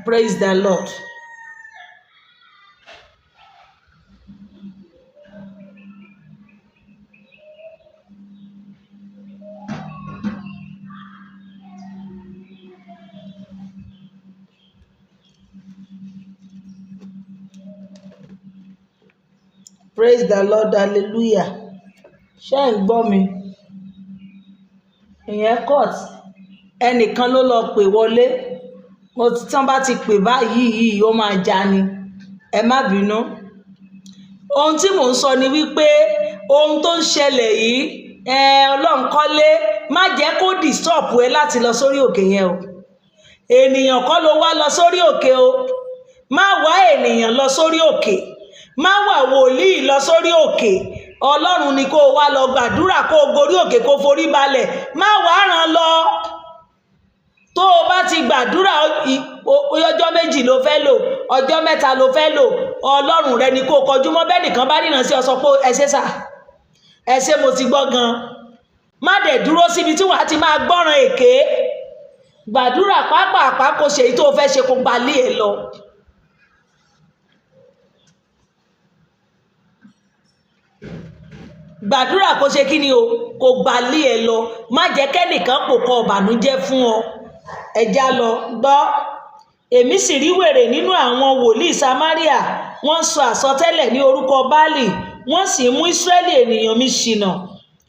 Praise the Lord. Praise the Lord. Hallelujah. Ṣé ń gbọ́ mi? Ìyẹn court. Ẹnìkan ló lọ pè wọlé. Mo ti tán bá ti pè báyìí ó máa já ni. Ẹ má bínú. Ohun tí mò ń sọ ni wípé ohun tó ń ṣẹlẹ̀ yìí, Ọlọ́run kọ́lé, má jẹ́ kó disturb ẹ láti lọ sórí òkè yẹn o. Ènìyàn kọ́ ló wá lọ sórí òkè o. Má wá ènìyàn lọ sórí òkè. Má wá wòlíì lọ sórí òkè. Ọlọ́run ni kó wá lọ gbàdúrà, kó gorí òkè, kó forí balẹ̀. Má wá ràn lọ. Tó o bá ti gbàdúrà ọjọ́ méjì ló fẹ́ lò, ọjọ́ mẹ́ta ló fẹ́ lò, Ọlọ́run rẹ ni kó kọjú mọ́. Bẹ́ẹ̀ nìkan bá ríran sí ọ sọ pé ẹ ṣé sà, ẹ ṣé mo ti gbọ́ gan. Má dẹ̀ dúró síbi tí wàá ti máa gbọ́ràn èké. Gbàdúrà pàápàá kó ṣe èyí tó fẹ́ ṣe kó gbalé ẹ lọ. Gbàdúrà kó ṣe kí ni o, kó gbalé ẹ lọ. Má jẹ́ kẹ́nìkan pò kọ ìbànújẹ́ fún ọ. Ẹja lọ gbọ́. Èmi sì rí wèrè nínú àwọn wòlíì Samaria. Wọ́n sọ àsọtẹ́lẹ̀ ní orúkọ Báálì. Wọ́n sì mú Ísírẹ́lì ènìyàn mi ṣìnà.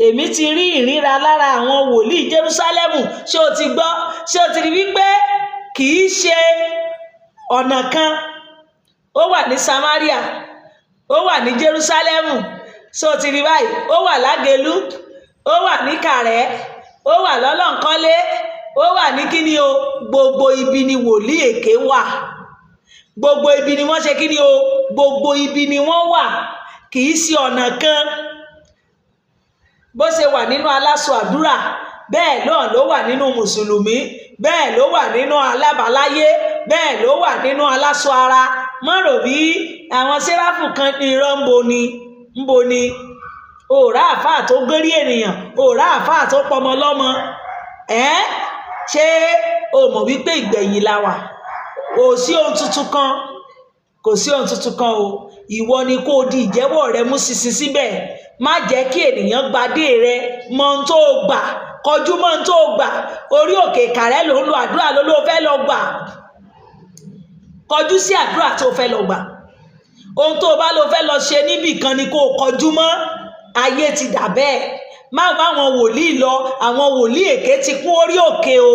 Èmi ti rí ìríra lára àwọn wòlíì Jerúsálẹ́mù. Ṣé o ti gbọ́? Ṣé o ti rí wípé kì í ṣe ọ̀nà kan? Ó wà ní Samaria, ó wà ní Jerúsálẹ́mù. Ṣé o ti rí báyìí? Ó wà lágẹ̀lú, ó wà ní Kàrẹ́, ó wà lọ́lọ́nkọ́lé, ó wà ní kíni o. Gbogbo ibi ni wòlíì èké wà. Gbogbo ibi ni wọ́n ṣe kíni o. Gbogbo ibi ni wọ́n wà. Kì í ṣe ọ̀nà kan. Bó ṣe wà nínú aláṣọ àdúrà, bẹ́ẹ̀ náà ló wà nínú mùsùlùmí, bẹ́ẹ̀ ló wà nínú alábàáláyé, bẹ́ẹ̀ ló wà nínú aláṣọ ara. Má rò bí àwọn séráfù kan ní irọ́ ń bo ni. Òòrá àfáà tó gbérí ènìyàn, òòrá àfáà tó pọmọ lọ́mọ. Ṣé o mọ̀ wípé ìgbẹ̀yìn la wà? Kò sí ohun tuntun kan. Kò sí ohun tuntun kan o. Ìwọ ni kó di ìjẹ́wọ́ rẹ mú ṣinṣin síbẹ̀. Má jẹ́ kí ènìyàn gbadé rẹ. Mọ ohun tó gbà. Kọjú mọ́ ohun tó gbà. Orí òkè Kàrẹ́ ló ń lo àdúrà ló fẹ́ lọ gbà. Kọjú sí àdúrà tó fẹ́ lọ gbà. Ohun tó bá lọ fẹ́ lọ ṣe níbì kan ni kó kọjú mọ́. Ayé ti dà bẹ́ẹ̀. Má bá àwọn wòlíì lọ. Àwọn wòlíì èké ti kún orí òkè o.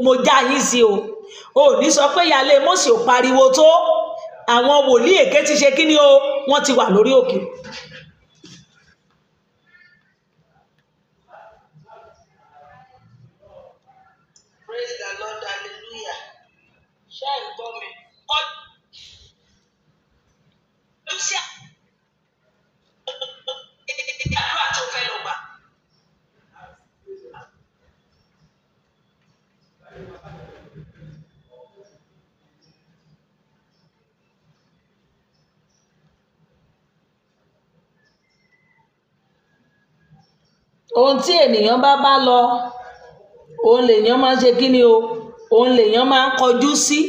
Mo já yín sí o. O ní sọ pé ìyálé Mósè ò pariwo tó. Àwọn wòlíì èké ti ṣe kíni o. Wọ́n ti wà lórí òkè. Praise the Lord. Hallelujah. Ṣé ń gbọ́ mi? Ohun tí ènìyàn bá lọ, òun lèèyàn máa ń ṣe kíni o. Òun lèèyàn máa ń kọjú sí.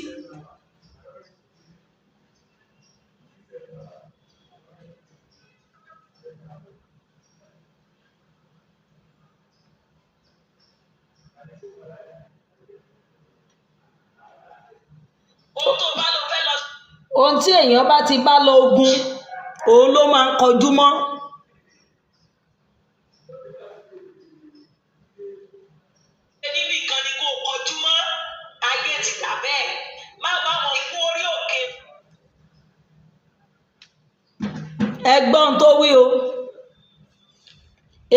Ohun tí èèyàn bá ti bá lọ ogun, òun ló máa ń kọjú mọ́. Níbi kan ni kó kọjú mọ́. Ayé ti dà bẹ́ẹ̀. Má bá wọn kú orí òkè. Ẹgbọ́n tó wí o.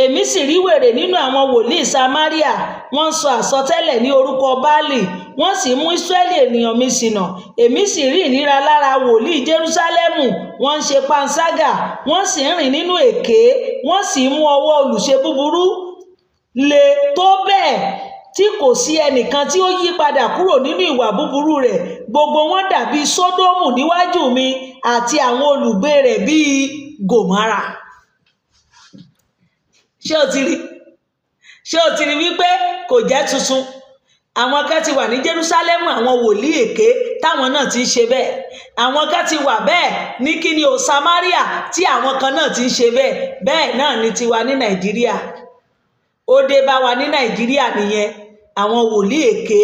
Èmi sì rí wèrè nínú àwọn wòlíì Samaria. Wọ́n sọ àsọtẹ́lẹ̀ ní orúkọ Báálì. Wọ́n sì mú Ísírẹ́lì ènìyàn mi ṣìnà. Èmi sì rí ìríra lára wòlíì Jerúsálẹ́mù. Wọ́n ń ṣe panṣágà. Wọ́n sì ń rìn nínú èké. Wọ́n sì mú ọwọ́ olùṣe búburú le tó bẹ́ẹ̀ tí kò sí ẹnìkan tí ó yí padà kúrò nínú ìwà búburú rẹ̀. Gbogbo wọn dàbí Sódómù níwájú mi àti àwọn olùgbé rẹ̀ bíi Gòmárà. Ṣé o ti rí? Ṣé o ti rí wípé kò jẹ́ tuntun? àwọn kan ti wà ní Jerúsálẹ́mù, àwọn wòlíì èké táwọn náà ti ń ṣe bẹ́ẹ̀. Àwọn kan ti wà bẹ́ẹ̀ ní kíni o Samaria tí àwọn kan náà ti ń ṣe bẹ́ẹ̀. Bẹ́ẹ̀ náà ni tiwa ní Nàìjíríà. Ó dé bá wa ní Nàìjíríà nìyẹn. Àwọn wòlíì èké,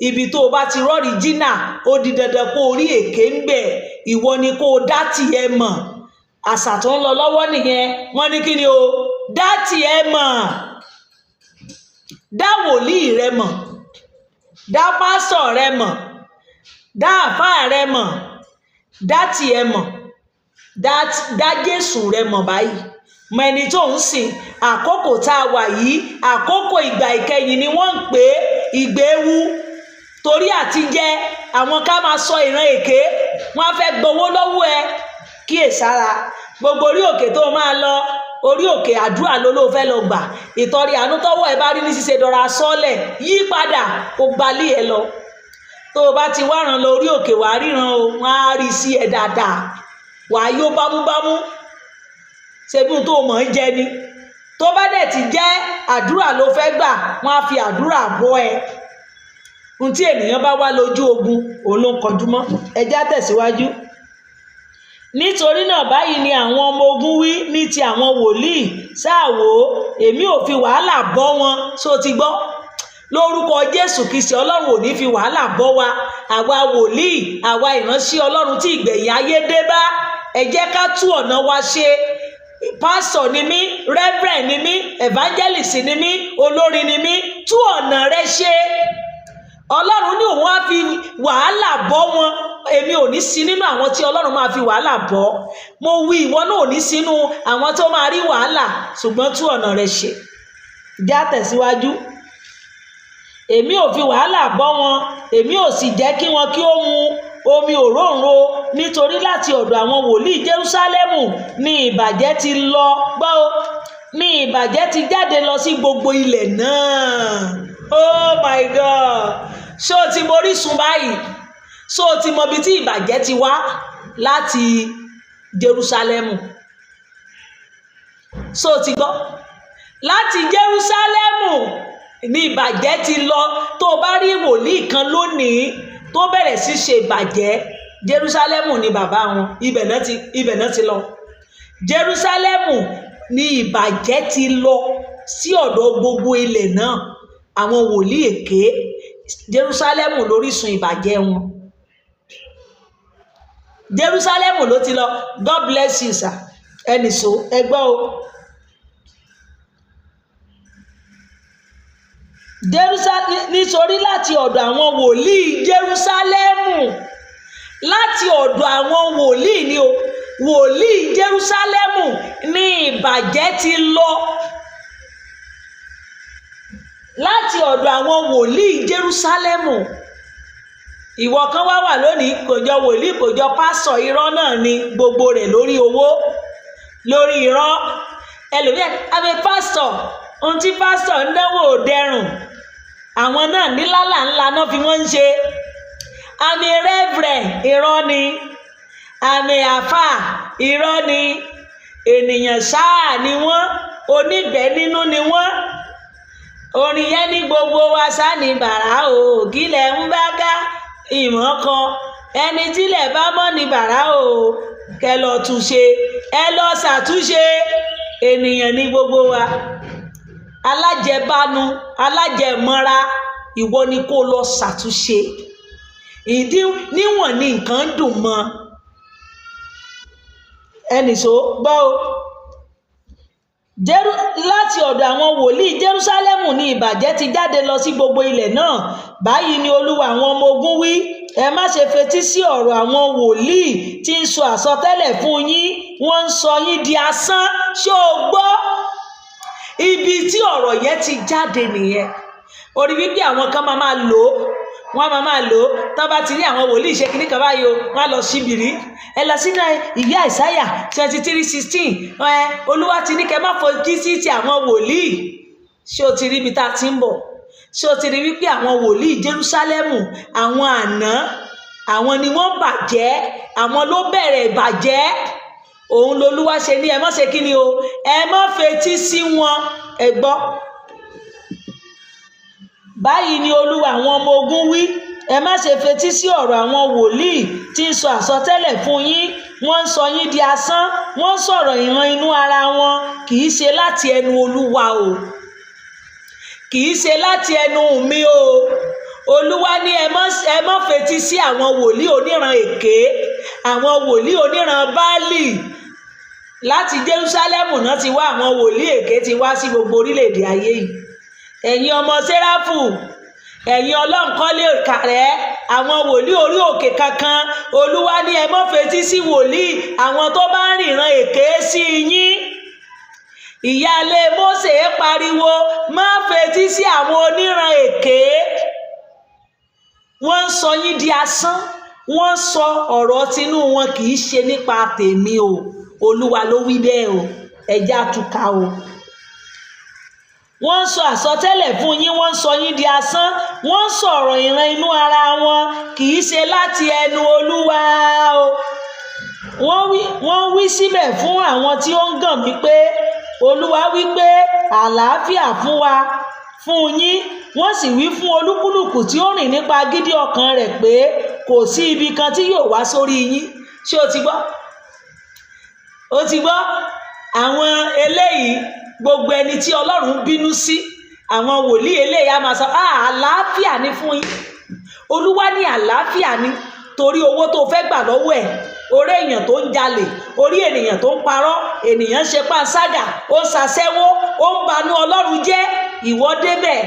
ibi tó o bá ti rọ́ọ̀rì jìnnà ó di dandan kó o rí èké ń bẹ̀. Ìwọ ni kó o dá tiẹ̀ mọ̀. Àṣà tó ń lọ lọ́wọ́ nìyẹn. Wọ́n ní kíni o dá tiẹ̀ mọ̀. Dá wòlíì rẹ mọ̀. Dá pásọ̀ rẹ mọ̀. Dá àfáà rẹ mọ̀. Dá tiẹ̀ mọ̀. Dá Jésù rẹ mọ̀ báyìí. Mọ ẹni tó ń sìn. Àkókò tá a wà yìí, àkókò ìgbà ìkẹyìn ni wọ́n ń pè é ìgbéwu. Torí àti jẹ́ àwọn ká máa sọ ìran èké, wọ́n á fẹ́ gbowó lọ́wọ́ ẹ. Kíyèsára, gbogbo orí òkè tó máa lọ, orí òkè àdúrà ló fẹ́ lọ gbà. Ìtọrẹ àánú tọ́wọ́ ẹ bá rí ní ṣíṣe dọ̀ra sọ́ọ̀lẹ̀, yí padà kó gbalé ẹ lọ. Tó o bá ti wá ràn lọ orí òkè wàá ríran o, wọ́n á rí sí ẹ dáadáa. Wàá yó bámúbámú. Ṣebí tó o mọ̀ ń jẹ ni. Tó bá dẹ̀ ti jẹ́ àdúrà ló fẹ́ gbà, wọ́n á fi àdúrà bọ́ ẹ. Ohun tí ènìyàn bá wá lójú ogun, òun ló ń kọjú mọ́. Ẹ já tẹ̀síwájú. Nítorí náà báyìí ni àwọn ọmọ ogun wí ní ti àwọn wòlíì. Sáà wò ó, èmi ò fi wàhálà bọ́ wọn. Ṣó ti gbọ́? Lórúkọ Jésù Kristi, Ọlọ́run ò ní fi wàhálà bọ́ wa. Àwa wòlíì, àwa ìránṣẹ́ Ọlọ́run tí ìgbẹ̀yìn ayé dé bá. Ẹ jẹ́ ká tú ọ̀nà wa ṣe. Pásọ̀ ni mí, rẹ́fẹ̀rẹ̀n ni mí, evangelist ni mí, olórin ni mí. Tú ọ̀nà rẹ ṣe. Ọlọ́run ní òun á fi wàhálà bọ́ wọn. Èmi ò ní sí nínú àwọn tí Ọlọ́run máa fi wàhálà bọ́. Mo wí ìwọ náà ò ní sínú àwọn tó máa rí wàhálà, ṣùgbọ́n tú ọ̀nà rẹ ṣe. Já tẹ̀síwájú. Èmi ò fi wàhálà bọ́ wọn, èmi ò sì jẹ́ kí wọn kí ó mu omi òróǹro, nítorí láti ọ̀dọ̀ àwọn wòlíì Jerúsálẹ́mù ni ìbàjẹ́ ti lọ. Gbọ́ o, ni ìbàjẹ́ ti jáde lọ sí gbogbo ilẹ̀ náà. Oh my God! Ṣé o ti mọ orísun báyìí? Ṣé o ti mọ ibi tí ìbàjẹ́ ti wá? Láti Jerúsálẹ́mù. Ṣé o ti gbọ́? Láti Jerúsálẹ́mù ni ìbàjẹ́ ti lọ. Tó o bá rí wòlíì kan lónìí tó bẹ̀rẹ̀ sí ṣe ìbàjẹ́, Jerúsálẹ́mù ni bàbá wọn. Ibẹ̀ náà ti lọ. Jerúsálẹ́mù ni ìbàjẹ́ ti lọ sí ọ̀dọ̀ gbogbo ilẹ̀ náà. Àwọn wòlíì èké, Jerúsálẹ́mù lórísun ìbàjẹ́ wọn. Jerúsálẹ́mù ló ti lọ. God bless you sir. Ẹnì so ẹgbọ́ o. Nítorí láti ọ̀dọ̀ àwọn wòlíì Jerúsálẹ́mù, láti ọ̀dọ̀ àwọn wòlíì ni o, wòlíì Jerúsálẹ́mù ni ìbàjẹ́ ti lọ. Láti ọ̀dọ̀ àwọn wòlíì Jerúsálẹ́mù. Ìwọ kan wà lónìí, kò jọ wòlíì, kò jọ pásọ̀, irọ́ náà ni gbogbo rẹ̀ lórí owó, lórí irọ́. Ẹlòmíràn àmì pásọ̀, ohun tí pásọ̀ ń dánwò dẹrùn. Àwọn náà nílàlà ńlá náà fi wọ́n ń ṣe. Àmì rẹ́fẹ̀rẹ̀n, irọ́ ni. Àmì àfáà, irọ́ ni. Ènìyàn sáà ni wọ́n, onígbẹ́ nínú ni wọ́n. Orin yẹn ní gbogbo wa sá ní bàrà o, kílẹ̀ ń bá ká ìmọ̀ kan. Ẹni tílẹ̀ bá mọ́ ní bàrà o, kẹ lọ túnṣe, ẹ lọ ṣàtúnṣe. Ènìyàn ní gbogbo wa. Alájẹbánu, alájẹmọ́ra, ìwọ ni kó lọ ṣàtúnṣe. Ìdí níwọ̀n ni nǹkan dùn mọ́. Ẹnì so gbọ́ o. Láti ọ̀dọ̀ àwọn wòlíì Jerúsálẹ́mù ni ìbàjẹ́ ti jáde lọ sí gbogbo ilẹ̀ náà. Báyìí ni Olúwa àwọn ọmọ ogun wí. Ẹ má ṣe fetí sí ọ̀rọ̀ àwọn wòlíì tí ń sọ àsọtẹ́lẹ̀ fún yín. Wọ́n ń sọ yín di asán. Ṣé o gbọ́? Ibi tí ọ̀rọ̀ yẹn ti jáde nìyẹn. Orí wípé àwọn kan máa lò ó. Wọ́n máa lò ó. Tán bá ti rí àwọn wòlíì ṣe kíní kan báyìí o, wọ́n á lọ síbìrí. Ẹ lọ sínú ìwé Àìsáyà 23:16. Olúwa ti ní kẹ́ má fojú sí ti àwọn wòlíì. Ṣé o ti rí ibi tá a ti ń bọ̀? Ṣé o ti rí wípé àwọn wòlíì Jerúsálẹ́mù, àwọn àná, àwọn ni wọ́n bàjẹ́, àwọn ló bẹ̀rẹ̀ ìbàjẹ́. Òun lolúwa ṣe ní ẹ má ṣe kíni o, ẹ má fetí sí wọn. Ẹ gbọ́. Báyìí ni Olúwa àwọn ọmọ ogun wí, ẹ má ṣe fetí sí ọ̀rọ̀ àwọn wòlíì tí ń sọ àsọtẹ́lẹ̀ fún yín. Wọ́n ń sọ yín di asán, wọ́n ń sọ̀rọ̀ ìran inú ara wọn, kì í ṣe láti ẹnu Olúwa o, kì í ṣe láti ẹnu mi o. Olúwa ní ẹ má fetí sí àwọn wòlíì oníran èké, àwọn wòlíì oníran Báálì. Láti Jerúsálẹ́mù náà ti wá àwọn wòlíì èké ti wá sí gbogbo orílẹ̀-èdè ayé yìí. Ẹ̀yin ọmọ Séráfù, ẹ̀yin ọlọ́nkọ́lé kàrẹ́, àwọn wòlíì orí òkè kankan, Olúwa ní ẹ má fetí sí wòlíì àwọn tó bá ń rìnran èké sí yín. Ìyáálé Mósè pariwo, má fetí sí àwọn oníran èké. Wọ́n ń sọ yín di asán, wọ́n sọ ọ̀rọ̀ tinú wọn kì í ṣe nípa tèmi o. Olúwa ló wí bẹ́ẹ̀ o, ẹjẹ́ àtúkà o. Wọ́n sọ àsọtẹ́lẹ̀ fún yín, wọ́n sọ yín di asán, wọ́n sọ̀rọ̀ ìran inú ara wọn, kì í ṣe láti ẹnu Olúwa o. Wọ́n wí síbẹ̀ fún àwọn tí ó ń gàn mí pé, Olúwa wí pé àlàáfíà fún yín. Wọ́n sì wí fún olúkúlùkù tí ó rìn nípa gídí ọkàn rẹ̀ pé kò sí ibi kan tí yóò wá sórí yín. Ṣé o ti gbọ́? O ti gbọ́? Àwọn eléyìí, gbogbo ẹni tí Ọlọ́run bínú sí, àwọn wòlíì eléyìí á máa sọ, àlàáfíà ni fún yín. Olúwa ní àlàáfíà ni, torí owó tó fẹ́ gbà lọ́wọ́ ẹ̀, orí èèyàn tó ń jalè, orí ènìyàn tó ń parọ́, ènìyàn ń ṣe panṣágà, ó ń ṣaṣẹ́wó, ó ń banú Ọlọ́run jẹ́, ìwọ débẹ̀.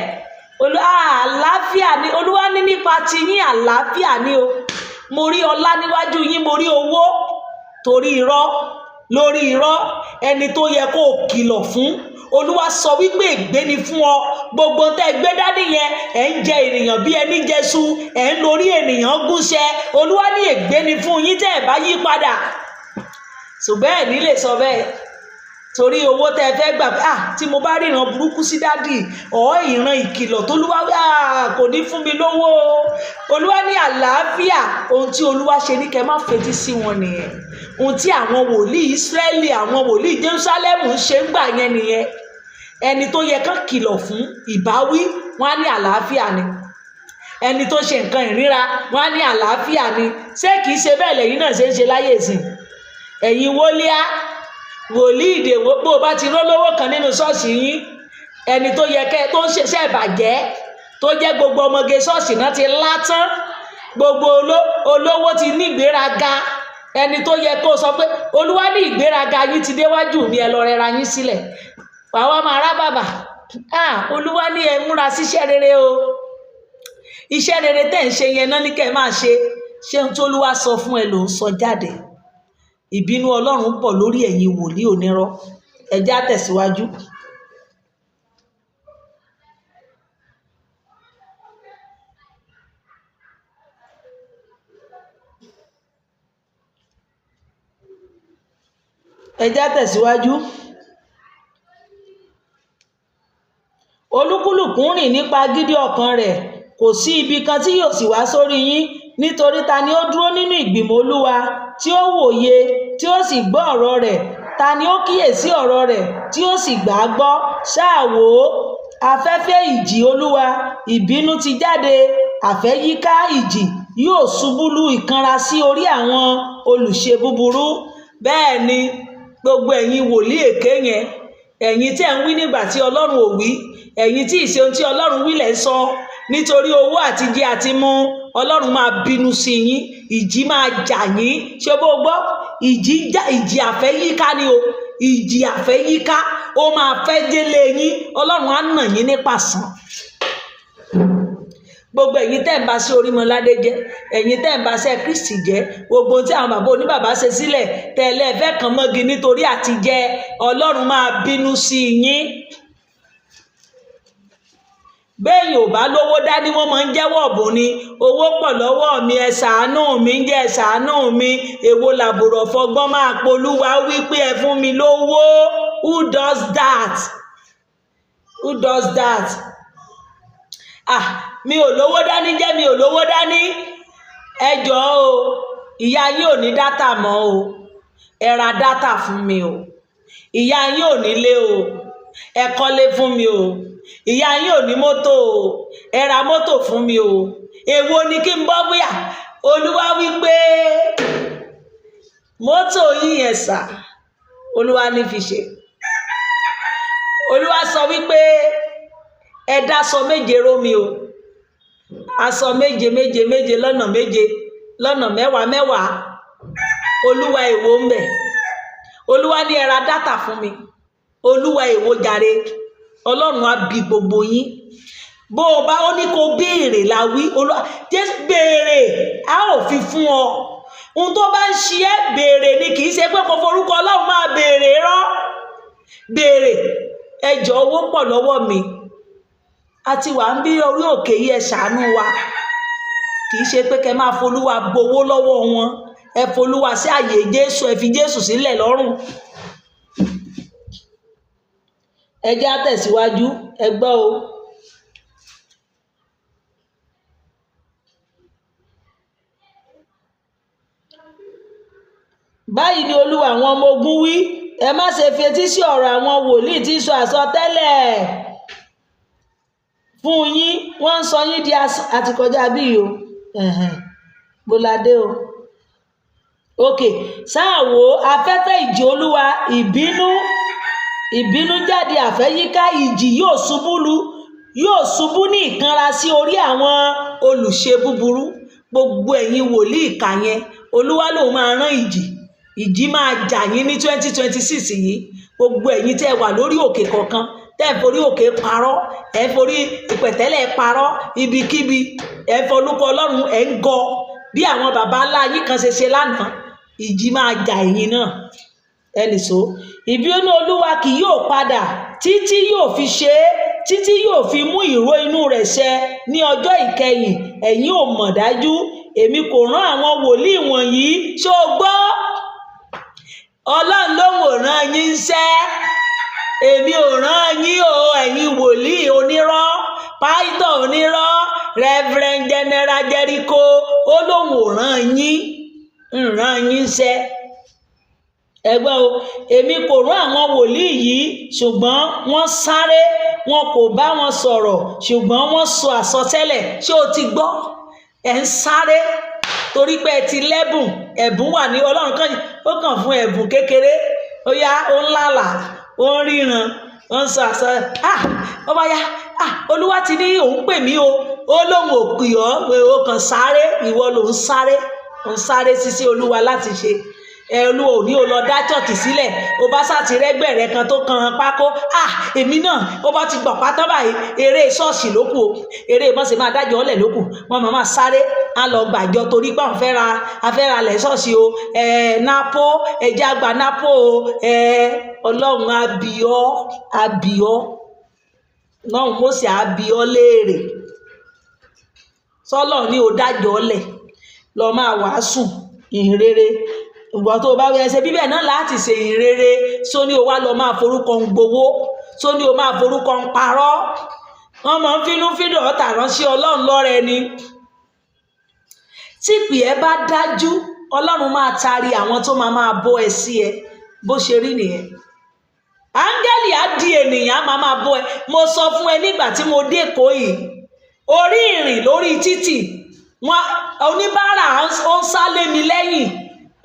Àlàáfíà ni Olúwa ní nípa ti yín, àlàáfíà ni o. Mo rí ọlá níwájú yín, mo rí owó, torí irọ́ lórí irọ́. Ẹni tó yẹ kó kìlọ̀ fún, Olúwa sọ wípé ègbé ni fún ọ. Gbogbo tẹ́ gbé dání yẹn, ẹ̀ ń jẹ ènìyàn bí ẹni jẹṣu, ẹ̀ ń lórí ènìyàn gúnṣẹ́. Olúwa ní ègbé ni fún yín tẹ́ ẹ̀ bá yí padà. Ṣùgbọ́n ẹ̀ ní lè sọ bẹ́ẹ̀, torí owó tẹ́ fẹ́ gbà, tí mo bá ríran burúkú sí dádì, ìran ìkìlọ̀ tó Olúwa kò ní fún mi lówó. Olúwa ní àlàáfíà. Ohun tí Olúwa ṣe ní kẹ́ má fetí sí wọn nìyẹn. Ohun tí àwọn wòlíì Ísírẹ́lì, àwọn wòlíì Jerúsálẹ́mù ń ṣe ń gbà yẹn nìyẹn. Ẹni tó yẹ kán kìlọ̀ fún ìbáwí, wọ́n á ní àlàáfíà ni. Ẹni tó ṣe nǹkan ìríra, wọ́n á ní àlàáfíà ni. Ṣé kìí ṣe bẹ́ẹ̀ lẹ́yìn náà ṣe ń ṣe láyé ìsìn? Ẹ̀yin wòlíà, wòlíì ìdèwò, bó bá ti rólówó kan nínú ṣọ́ọ̀ṣì yín, ẹni tó yẹ kẹ́ tó ń ṣiṣẹ́ ìbàjẹ́, tó jẹ́ gbogbo ọmọge ṣọ́ọ̀ṣì náà ti látán, gbogbo olówó ti ní ìgbéraga. Ẹni tó yẹ kó sọ pé Olúwa ní ìgbéraga yín ti déwájú mi, ẹ lọ rẹra yín sílẹ̀. Àwa máa rá bàbà. Olúwa ní ẹ múra síṣẹ́ rere o. Iṣẹ́ rere tẹ́ ń ṣe yẹn náà ní kẹ́ máa ṣe. Ṣé ohun tó Olúwa sọ fún ẹ ló ń sọ jáde? Ìbínú Ọlọ́run pọ̀ lórí ẹ̀yin wòlíì onírọ́. Ẹ já tẹ̀síwájú. Ẹ já tẹ̀síwájú. Olúkúlùkù ń rìn nípa gídí ọkàn rẹ̀, kò sí ibi kan tí yóò sì wá sórí yín. Nítorí ta ni ó dúró nínú ìgbìmọ̀ Olúwa tí ó wòye, tí ó sì gbọ́ ọ̀rọ̀ rẹ̀? Ta ni ó kíyèsí ọ̀rọ̀ rẹ̀ tí ó sì gbà á gbọ́? Ṣáà wò ó, afẹ́fẹ́ ìjì Olúwa, ìbínú ti jáde, àfẹ́ yíká ìjì, yóò ṣubú lu ìkanra sí orí àwọn olùṣe búburú. Bẹ́ẹ̀ ni gbogbo ẹ̀yin wòlíì èké yẹn, ẹ̀yin tẹ́ ń wí nígbà tí Ọlọ́run ò wí, ẹ̀yin tí ìṣe ohun tí Ọlọ́run wí lẹ̀ ń sọ, nítorí owó àti jẹ àti mu, Ọlọ́run máa bínú sí yín, ìjì máa jà yín. Ṣé bó gbọ́? Ìjì àfẹ́yíká ni o, ìjì àfẹ́yíká, ó máa fẹ́ délé yín, Ọlọ́run á nà yín nípasàn. Gbogbo ẹ̀yin tẹ́ ń bá sí Orímọládé jẹ́, ẹ̀yin tẹ́ ń bá sí Kristi jẹ́, gbogbo tí àwọn bàbá oníbàbá ṣe sílẹ̀ tẹ́lẹ̀ fẹ́ kàn mọ́gi nítorí àti jẹ, Ọlọ́run máa bínú sí yín. Bẹ́ẹ̀yìn ò bá lówó dání, wọ́n máa ń jẹ́wọ́ ọ̀bùn ni. Owó pọ̀ lọ́wọ́ mi, ẹ ṣàánú mi, ń jẹ́ ẹ ṣàánú mi. Èwo làbùrọ̀ fọgbọ́n máa polúwa wípé ẹ fún mi lówó. Who does that? Who does that? Mi ò lówó dání jẹ́ mi ò lówó dání. Ẹ jọ̀ọ́ o, ìyá yín ò ní dátà mọ́ o. Ẹ ra dátà fún mi o. Ìyá yín ò nílé o. ẹ kọ́lé fún mi o, ìyá yín ò ní mọ́tò o, ẹ ra mọ́tò fún mi o. Èwo ni kí n bọ́ bóyá Olúwa wí pé mọ́tò yín yẹn sà, Olúwa ní fi ṣe. Olúwa sọ wípé ẹ dá aṣọ méje ró mi o, aṣọ méje méje méje lọ́nà méje lọ́nà mẹ́wàá mẹ́wàá. Olúwa èwo ń bẹ̀? Olúwa ní ẹ ra dátà fún mi. Olúwa èwo jàre? Ọlọ́run á bi gbogbo yín. Bó o bá ó ní kó béèrè la wí. Olúwa Jésù béèrè, a ò fi fún ọ. Ohun tó bá ń ṣe ẹ́ béèrè ni, kì í ṣe pé kò forúkọ Ọlọ́run máa béèrè rọ́. Béèrè, ẹjọ́ owó pọ̀ lọ́wọ́ mi. A ti wà ń bí orí òkè yìí, ẹ ṣàánú wa. Kì í ṣe pé kẹ́ máa folúwa gbowó lọ́wọ́ wọn. Ẹ folúwa sí àyè Jésù, ẹ fi Jésù sílẹ̀ lọ́rùn. Ẹ jẹ́ á tẹ̀síwájú, ẹ gbọ́ o. Báyìí ni Olúwa àwọn ọmọ ogun wí, ẹ má ṣe fetí sí ọ̀rọ̀ àwọn wòlíì tí ń sọ àsọtẹ́lẹ̀ fún yín. Wọ́n ń sọ yín di àtikọjá bí o. Bóládé o. Òkè, sáà wò afẹ́fẹ́ ìjì Olúwa, ìbínú jáde àfẹ́yíká, ìjì yóò ṣubú ní ìkanra sí orí àwọn olùṣe búburú. Gbogbo ẹ̀yin wòlíì ìkà yẹn, Olúwa lòun máa rán ìjì máa jà yín ní 2026 yìí. Gbogbo ẹ̀yin tẹ́ wà lórí òkè kọ̀ọ̀kan, tẹ́ forí òkè parọ́, ẹ forí ìpẹ̀tẹ́lẹ̀ parọ́, ibikíbi ẹ forúkọ Ọlọ́run ẹ ń gọ bí àwọn baba ńlá yín kan ṣe lánàá. Ìjì máa jà ẹ̀yin náà. Ẹnìṣó, ìbínú Olúwa kì yóò padà títí yóò fi ṣe é, títí yóò fi mú ìró inú rẹ̀ ṣẹ ní ọjọ́ ìkẹyìn. Ẹ̀yin ò mọ̀ dájú, èmi kò rán àwọn wòlíì wọ̀nyí. Ṣó gbọ́? Ọlọ́run ló wò rán yín ṣẹ́. Èmi ò rán yín o, ẹ̀yin wòlíì onírọ́, pásítọ̀ onírọ́, Reverend General Jericho, ó lóun ò rán yín, ń rán yín ṣẹ́. Ẹgbẹ́ o, èmi kò rán àwọn wòlíì yìí, ṣùgbọ́n wọ́n sáré, wọn kò bá wọn sọ̀rọ̀, ṣùgbọ́n wọ́n sọ àsọtẹ́lẹ̀. Ṣé o ti gbọ́? Ẹ ń sáré torí pé ẹ ti lẹ́bùn, ẹ̀bùn wà ní Ọlọ́run kan, ó kàn fún ẹ̀bùn kékeré. Ó yá, ó ń lálà, ó ń ríran, ó ń sọ àsọ. Ó bá yá, Olúwa ti ní òun pè mí o, ó lóun ò pè ọ́, pé ó kàn sáré, ìwọ ló ń sáré sí Olúwa láti ṣe. Olúwa ò ní o lọ dá chọ́ọ̀kì sílẹ̀, o bá sàti rẹ́gbẹ̀ rẹ kan tó kan pákó. Èmi náà ó bá ti gbọ̀ pátá báyìí, eré ṣọ́ọ̀ṣì ló kù o, eré mọ́sẹ̀ máa dájọ́ ọ̀lẹ̀ ló kù. Wọ́n máa sáré, á lọ gbàjọ torí pé àwọn afẹ́ra lẹ̀ ṣọ́ọ̀ṣì o. Nápó, ẹja gba nápó o. Ọlọ́run àbíọ́ náà Mósè àbíọ́ léèrè. Sọ́lọ̀ ní o dájọ́ ọ̀lẹ̀ lọ máa wàásù ìhìnrere. Ìgbà tó bá wẹ́ ṣe bíbẹ̀ náà láti ṣe ìrere. Só ní o wá lọ máa forúkọ ń gbowó, só ní o máa forúkọ ń parọ́. Wọ́n máa ń fínú fídọ̀ ọ̀tà ránṣẹ́ Ọlọ́run lọ́rẹ ni. Tí ìpè ẹ bá dájú, Ọlọ́run máa taari àwọn tó máa bọ́ ẹ sí ẹ. Bó ṣe rí nìyẹn. Áńgẹ́lì á di ènìyàn á máa bọ́ ẹ. Mo sọ fún ẹ nígbà tí mo dé Èkó yìí, orí ìrìn lórí títì, oníbàárà ó ń sá lé mi lẹ́yìn.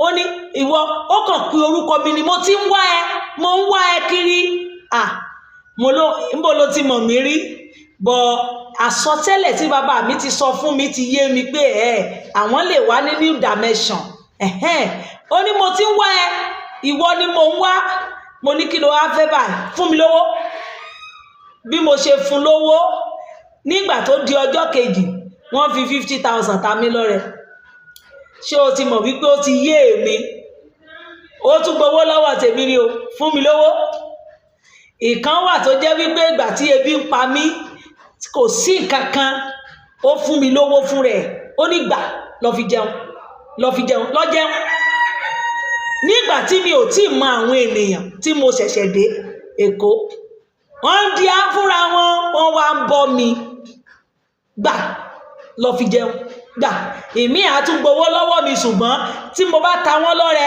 Ó ní ìwọ, ó kàn pé orúkọ mi ni mo ti ń wá ẹ, mo ń wá ẹ kiri. Níbo ló ti mọ̀ mí rí? Bọ̀ àsọtẹ́lẹ̀ tí bàbá mi ti sọ fún mi ti yé mi pé àwọn lè wá ní new dimension. Ó ní mo ti ń wá ẹ, ìwọ ni mo ń wá. Mo ní kí ló wá fẹ́ báyìí? Fún mi lówó. Bí mo ṣe fún lówó, nígbà tó di ọjọ́ kejì, wọ́n fi 50,000 ta mí lọ́rẹ. Ṣé o ti mọ̀ wípé ó ti yé èmi? Ó tún gbowó lọ́wọ́ tèmi ni o, fún mi lówó. Ìkan wà tó jẹ́ wípé ìgbà tí ebi ń pa mí, kò sí nǹkan kan, ó fún mi lówó fún rẹ̀. Ó ní gbà, lọ fi jẹun, lọ jẹun. Nígbà tí mi ò tí mọ àwọn ènìyàn tí mo ṣẹ̀ṣẹ̀ dé Èkó, wọ́n ń di áfúnra wọn, wọ́n wá ń bọ́ mi. Gbà, lọ fi jẹun. Gbà, èmi àtúgbowó lọ́wọ́ mi, ṣùgbọ́n tí mo bá ta wọ́n lọ́rẹ,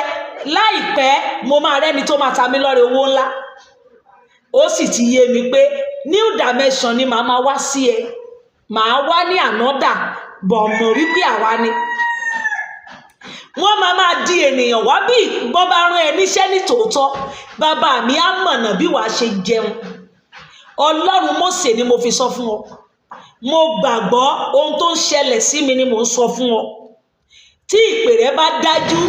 láìpẹ́ mo máa rẹ́ni tó máa ta mí lọ́rẹ owó ńlá. ó sì ti yé mi pé new dimension ni màá máa wá sí ẹ, màá wá ní ànádà bọ̀ mọ̀ wípé àwa ni. Wọ́n máa di ènìyàn wá bí bọ́ bá rán ẹ níṣẹ́ ní tòótọ́, bàbá mi á mọ̀nà bí wàá ṣe jẹun. Ọlọ́run Mósè ni mo fi sọ fún ọ, mo gbàgbọ́ ohun tó ń ṣẹlẹ̀ sí mi ni mò ń sọ fún ọ. Tí ìpè rẹ bá dájú,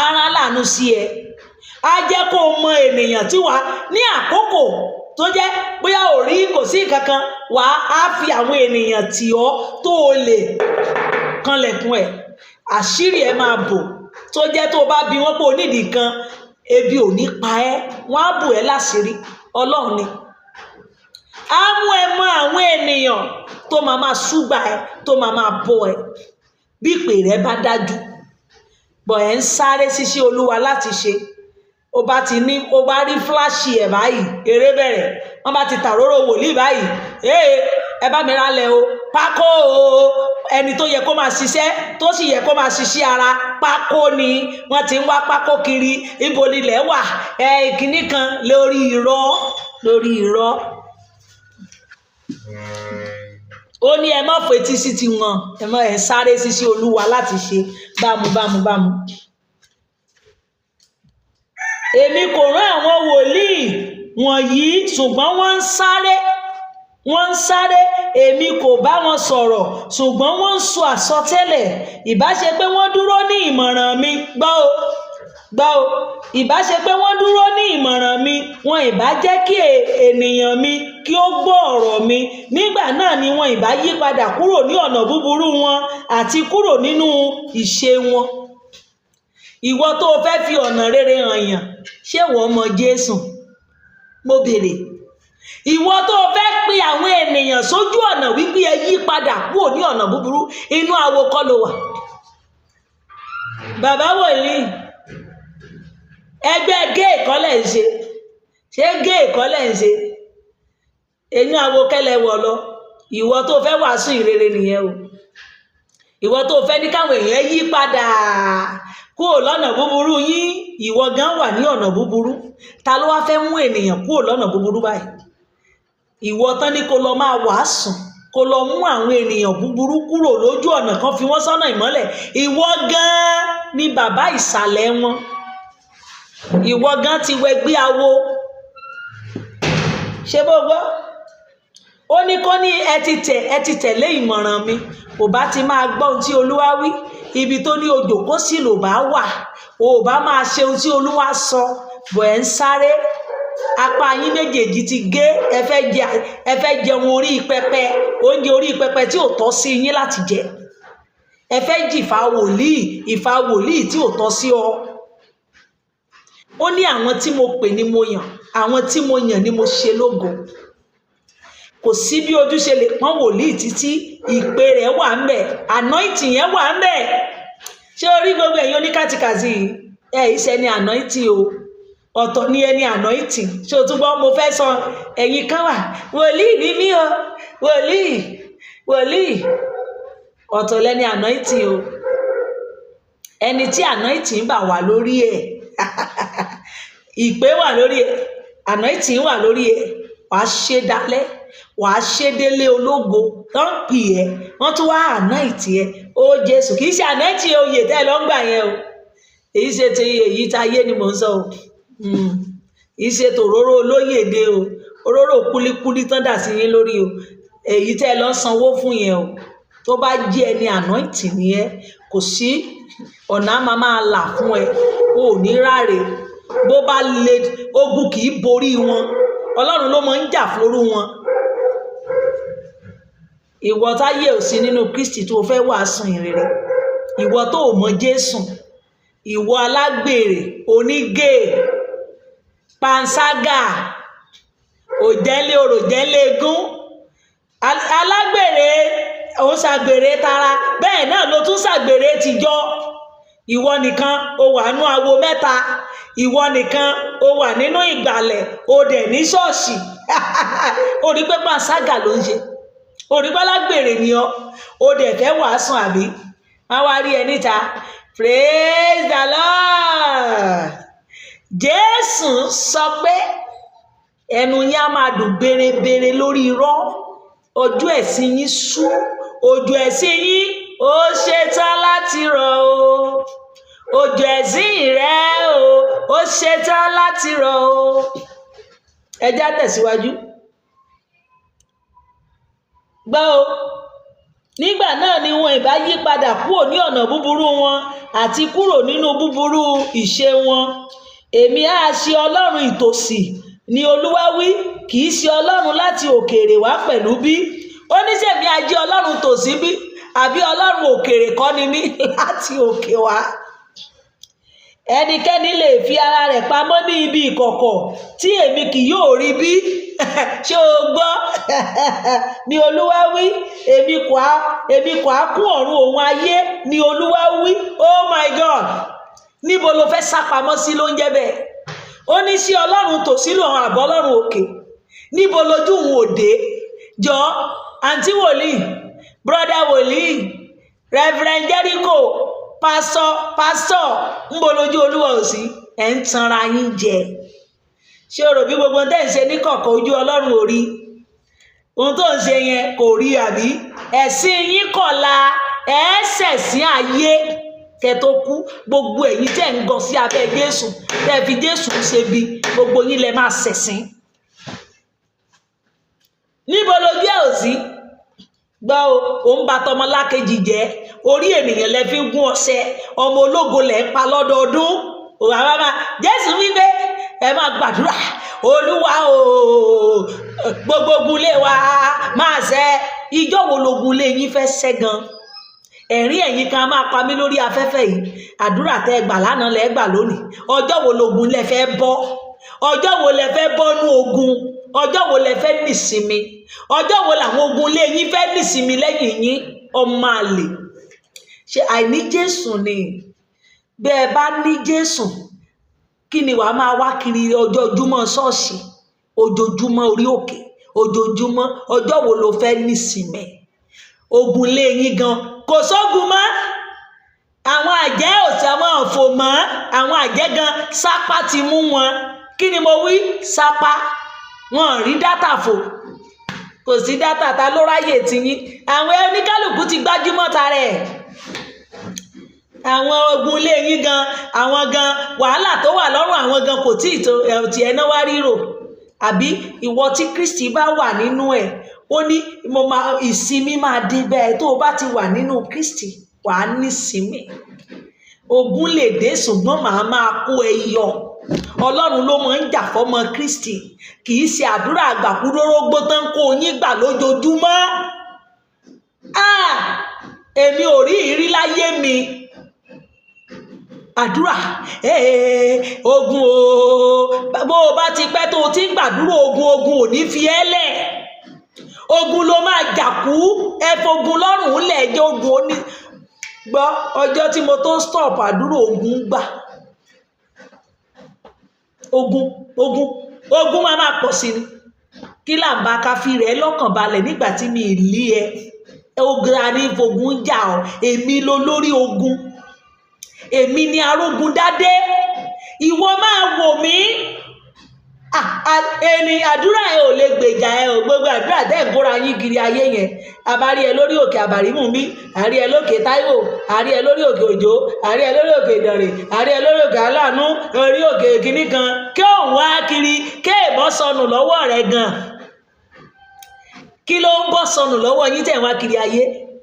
ara láàánú sí ẹ, á jẹ́ kó o mọ ènìyàn tí wàá ní àkókò tó jẹ́ bóyá ò rí kò sí kankan, wàá á fi àwọn ènìyàn tì ọ́ tó o lè kanlẹ̀kùn ẹ̀, àṣírí ẹ máa bò, tó jẹ́ tó o bá bi wọ́n pé o nídìí kan, ebi ò ní pa ẹ́, wọ́n á bò ẹ́ láṣìírí. Ọlọ́run ni á mú ẹ mọ àwọn ènìyàn tó máa ṣúgbà ẹ, tó máa bọ́ ẹ bí ìpè rẹ bá dájú. Bọ̀ ẹ̀ ń sáré síṣẹ́ Olúwa láti ṣe, ó bá ti ní, ó bá rí fúláṣì ẹ̀ báyìí, eré bẹ̀rẹ̀. Wọ́n bá ti tàróró wòlíì báyìí, ẹ bá mi rálẹ̀ o, pákó o, ẹni tó yẹ kó máa ṣiṣẹ́, tó sì yẹ kó máa ṣiṣẹ́ ara, pákó ni wọ́n ti ń wá pákó kiri. Ibo nílẹ̀ wà? Ìkíní kan lórí irọ́. Ó ní ẹ má fetí sí tiwọn, ẹ sáré síṣẹ́ Olúwa láti ṣe bámu. Èmi kò rán àwọn wòlíì wọ̀nyí, ṣùgbọ́n wọ́n ń sáré. Èmi kò bá wọn sọ̀rọ̀, ṣùgbọ́n wọ́n ń sọ àsọtẹ́lẹ̀. Ìbá ṣe pé wọ́n dúró ní ìmọ̀ràn mi, gbọ́ o. Ìbá ṣe pé wọ́n dúró ní ìmọ̀ràn mi, wọn ìbá jẹ́ kí ènìyàn mi kí ó gbọ́ ọ̀rọ̀ mi. Nígbà náà ni wọn ìbá yí padà kúrò ní ọ̀nà búburú wọn àti kúrò nínú ìṣe wọn. Ìwọ tó o fẹ́ fi ọ̀nà rere hàn yàn, ṣé wọ́n mọ Jésù? Mo béèrè. Ìwọ tó o fẹ́ pe àwọn ènìyàn sójú ọ̀nà wípé ẹ yí padà kúrò ní ọ̀nà búburú, inú awo kọ́ ló wà. Bàbá wòlíì, ẹgbẹ́ gé ìkọ́lẹ̀ ń ṣe, ṣé gé ìkọ́lẹ̀ ń ṣe? Inú awo kẹ́lẹ̀ wọ̀ lọ. Ìwọ tó fẹ́ wàásù ìrere nìyẹn o. Ìwọ tó fẹ́ ní káwọn èèyàn yí padà kúrò lọ́nà búburú yín, ìwọ gan wà ní ọ̀nà búburú. Ta ló wá fẹ́ mú ènìyàn kúrò lọ́nà búburú báyìí? Ìwọ tán ní kó lọ máa wàásù, kó lọ mú àwọn ènìyàn búburú kúrò lójú ọ̀nà kan, fi wọ́n sọ́nà ìmọ́lẹ̀. Ìwọ gan ni bàbá ìsàlẹ̀ wọn. Ìwọ gan ti wẹgbẹ́ awo. Ṣé bó gbọ́? Ó ní kó ní ẹ ti tẹ̀lé ìmọ̀ràn mi, ò bá ti máa gbọ́ ohun tí Olúwa wí. Ibi tó ní odò kó sì lò bá wà, ò bá máa ṣe ohun tí Olúwa sọ. Bọ̀ ẹ̀ ń sáré, apá yín méjèèjì ti gé, ẹ fẹ́ jẹun orí pẹpẹ, oúnjẹ orí pẹpẹ tí ò tọ́ sí yín láti jẹ. Ẹ fẹ́ jì ìfà wòlíì tí ò tọ́ sí ọ. Ó ní àwọn tí mo pè ni mo yàn, àwọn tí mo yàn ni mo ṣe lógo. Kò sí bí ojú ṣe lè pọ́n wòlíì títí ìpè rẹ̀ wà ń bẹ̀, anointing yẹn wà ń bẹ̀. Ṣé orí gbogbo ẹ̀yin oníkàtìkàtì iṣẹ́ ni anointing o, ọ̀tọ̀ ni ẹni anointing. Ṣé o tún gbọ́? Mo fẹ́ sọ ẹ̀yin kan wà, wòlíì ní mí o, wòlíì ọ̀tọ̀ lẹni anointing o. Ẹni tí anointing bá wà lórí ẹ̀, ìpè wà lórí ẹ̀, anointing wà lórí ẹ̀, wàá ṣe dalẹ̀, wàá ṣe délé ológo tán pì ẹ́, wọ́n tún wá anointing ẹ. Ó Jésù, kì í ṣe anointing oyè tẹ́ ẹ lọ ń gbà yẹn o. Èyí ṣe ti èyí táyé ni mò ń sọ o. Kì í ṣe tòróró olóyèdè o, òróró kúlíkúlí tán dà sí yín lórí o. Èyí tẹ́ ẹ lọ sanwó fún yẹn o. Tó bá jẹ́ ẹni anointing ni ẹ, kò sí ọ̀nà máa là fún ẹ, o ò ní ráre. Bó bá le, ogun kì í borí wọn, Ọlọ́run ló máa ń jà fórú wọn. Ìwọ táyé ò sí nínú Kristi tó fẹ́ wàásù ìrere, ìwọ tó ò mọ Jésù, ìwọ alágbèrè, onígè, panṣágà, òjẹ́lé òròjẹ́lé egún, alágbèrè, òun ṣàgbèrè tara, bẹ́ẹ̀ náà ló tún ṣàgbèrè tìjọ́. Ìwọ nìkan o wà nínú awo mẹ́ta, ìwọ nìkan o wà nínú ìgbàlẹ̀, o dẹ̀ ní ṣọ́ọ̀ṣì. O rí pé panṣágà ló ń ṣe, o rí pé alágbèrè ni ọ, o dẹ̀ fẹ́ wàásù àbí? Wọ́n wá rí ẹ níta, praise the Lord. Jésù sọ pé ẹnu yín á máa dùn bérebére lórí irọ́. Ọjọ́ ẹ̀sìn yín sú, òjò ẹ̀sìn yín ó ṣetán láti rọ̀ o. Òjò ẹ̀sìn rẹ̀ ó ṣetán láti rọ̀ o. Ẹ já tẹ̀síwájú. Gbọ́ o, nígbà náà ni wọn ìbá yí padà kúrò ní ọ̀nà búburú wọn àti kúrò nínú búburú ìṣe wọn. Èmi á ṣe Ọlọ́run ìtòsí ni Olúwa wí, kì í ṣe Ọlọ́run láti òkèèrè wá pẹ̀lú bí. Ó ní ṣèmi á jẹ́ Ọlọ́run tòsí bí, àbí Ọlọ́run òkèèrè kọ́ ni mí láti òkè wá. Ẹnikẹ́ni lè fi ara rẹ̀ pamọ́ ní ibi ìkọ̀kọ̀ tí èmi kì yóò rí bí. Ṣé o gbọ́? Ni Olúwa wí, èmi kò á kún ọ̀run òun ayé ni Olúwa wí. Oh my God! Níbo lo fẹ́ sá pamọ́ sí ló ń jẹ́ bẹ́ẹ̀? Ó ní sí Ọlọ́run tòsí lòun àbọ̀ Ọlọ́run òkè. Níbo lójú òun òde? Jọ àǹtí wòlíì, brọ́dá wòlíì, Reverend Jericho, pásọ̀ ńbo lójú Olúwa ò sí? Ẹ̀ ń tanra yín jẹ. Ṣé o rò bí gbogbo tẹ́ ń ṣe ní kọ̀kọ̀ ojú Ọlọ́run ò rí? Ohun tó ń ṣe yẹn kò rí àbí? Ẹ̀sìn yín kọ̀la ẹ̀ẹ́sẹ̀sìn ayé kẹ tó kú. Gbogbo ẹ̀yin tẹ́ ń gọ sí abẹ́ Jésù, tẹ́ fi Jésù ṣe bí, gbogbo yín lẹ máa ṣẹ̀sìn. Níbo lójú ẹ̀ ò sí? Gbọ́ o, òun bá tọmọ lákejì jẹ́, orí ènìyàn lẹ fi ń gún ọṣẹ, ọmọ ológo lẹ ń pa lọ́dọọdún. Jésù wípé ẹ máa gbàdúrà, Olúwa o, gbogbo ogun lé wa máa ṣẹ. Ìjọ́ wo logun lé yín fẹ́ ṣẹ́ gan? Ẹ̀rín ẹ̀yin kan máa pa mí lórí afẹ́fẹ́ yìí. Àdúrà tẹ́ gbà lánàá lẹ́ gbà lónìí. Ọjọ́ wo logun lẹ fẹ́ bọ́? Ọjọ́ wo lẹ fẹ́ bọ́nú ogun? Ọjọ́ wo lẹ fẹ́ nísinmi? Ọjọ́ wo làwọn ogun lé yín fẹ́ nísinmi lẹ́yìn yín? Ọmọ àlè. Ṣé àìní Jésù ni? Bẹ́ẹ̀ bá ní Jésù, kí ni wàá máa wá kiri ojoojúmọ́ ṣọ́ọ̀ṣì, ojoojúmọ́ orí òkè, ojoojúmọ́? Ọjọ́ wo lo fẹ́ nísinmi? Ogun lé yín gan kò sógun mọ́. Àwọn àjẹ́ òsì àwọn òfò mọ́. Àwọn àjẹ́ gan sápá ti mú wọn. Kí ni mo wí? Sápá. Wọn rí dátà fò. Kò sí dátà, ta ló ráyè tiyín? Àwọn oníkálùkù ti gbájúmọ́ tara ẹ̀. Àwọn ogun lé yín gan, àwọn gan wàhálà tó wà lọ́rùn àwọn gan kò tí ì tó ti ẹ̀ náà wá ríro. Àbí ìwọ tí Kristi bá wà nínú ẹ̀, ó ní ìsinmi máa dé bẹ́ẹ̀. Tó o bá ti wà nínú Kristi, wà á nísinmi. Ogun lè dé ṣùgbọ́n màá máa kó ẹ yọ. Ọlọ́run ló máa ń jà fọ́mọ Kristi, kì í ṣe àdúrà àgbàkúrórógbó tán kó yín gbà lójoojúmọ́. Èmi ò rí ìrí láyé mi. Àdúrà ogun o, bó o bá ti pẹ́ tó o ti ń gbàdúrà ogun ò ní fi ẹ́ lẹ̀. Ogun ló máa jà kú. Ẹ fogun lọ́rùn lẹ̀ jẹ́ ogun ó ní. Gbọ́ ọjọ́ tí mo tó stop àdúrà ogun gbà. Ogun máa pọ̀ sí ni. Kí là ń bá ká fi rẹ̀ lọ́kàn balẹ̀ nígbà tí mi ì lé ẹ. Ogun àní fogun jà ọ́. Èmi ló lórí ogun. Èmi ni arógun dádé. Ìwọ máa wò mí. Ẹni àdúrà ẹ ò lè gbèjà ẹ ò. Gbogbo àdúrà tẹ́ ń kóra yín kiri ayé yẹn. Àbárí ẹ lórí òkè Àbàrímùmí, àrí ẹ lókè Táíwò, àrí ẹ lórí òkè Òjó, àrí ẹ lórí òkè Ìdànrè, àrí ẹ lórí òkè Aláàánú, orí òkè kìíní kan. Kí òun wá kiri, kí èèbọ̀ sọnù lọ́wọ́ rẹ gan. Kí ló ń bọ́ sọnù lọ́wọ́ yín tẹ̀ wá kiri ayé?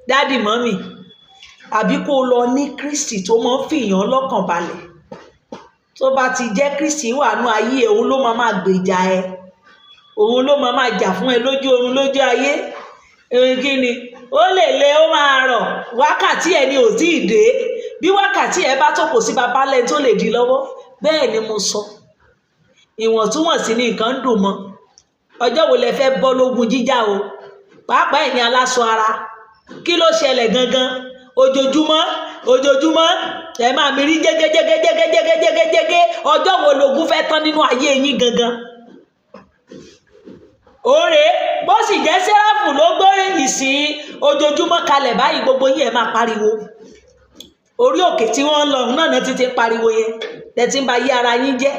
Dádì mọ́mì, àbí kó lọ ní Kristi tó máa ń fìyàn lọ́kàn balẹ̀. Tó bá ti jẹ́ Kristi wà nú ayé ẹ, òun ló máa gbèjà ẹ. Òun ló máa jà fún ẹ lójú oorun lójú ayé. Kí ni? Ó lè le, ó máa rọ̀. Wákàtí ẹ ni ò tí ì dé. Bí wákàtí ẹ bá tó kò sí baba lẹ́ni tó lè di lọ́wọ́. Bẹ́ẹ̀ ni mo sọ. Ìwọ̀ntúnwọ̀nsí ni nǹkan ń dùn mọ́. Ọjọ́ wo lẹ fẹ́ bọ́ lógun jíjà o? Pàápàá ẹ̀yin aláṣọ ara. Kí ló ṣẹlẹ̀ gangan? Ojoojúmọ́ ẹ máa mi rí jẹ́gẹ́jẹ́gẹ́jẹ́gẹ́jẹ́gẹ́jẹ́gẹ́. Ọjọ́ wo logun fẹ́ tán nínú ayé yín gangan? Òrè bó sì jẹ́ Séráfù ló gbé ìsìn ojoojúmọ́ kalẹ̀ báyìí, gbogbo yín ẹ máa pariwo. Orí òkè tí wọ́n ń lọ náà ti pariwo yẹn. lẹ́tí ń ba yí ara yín jẹ́.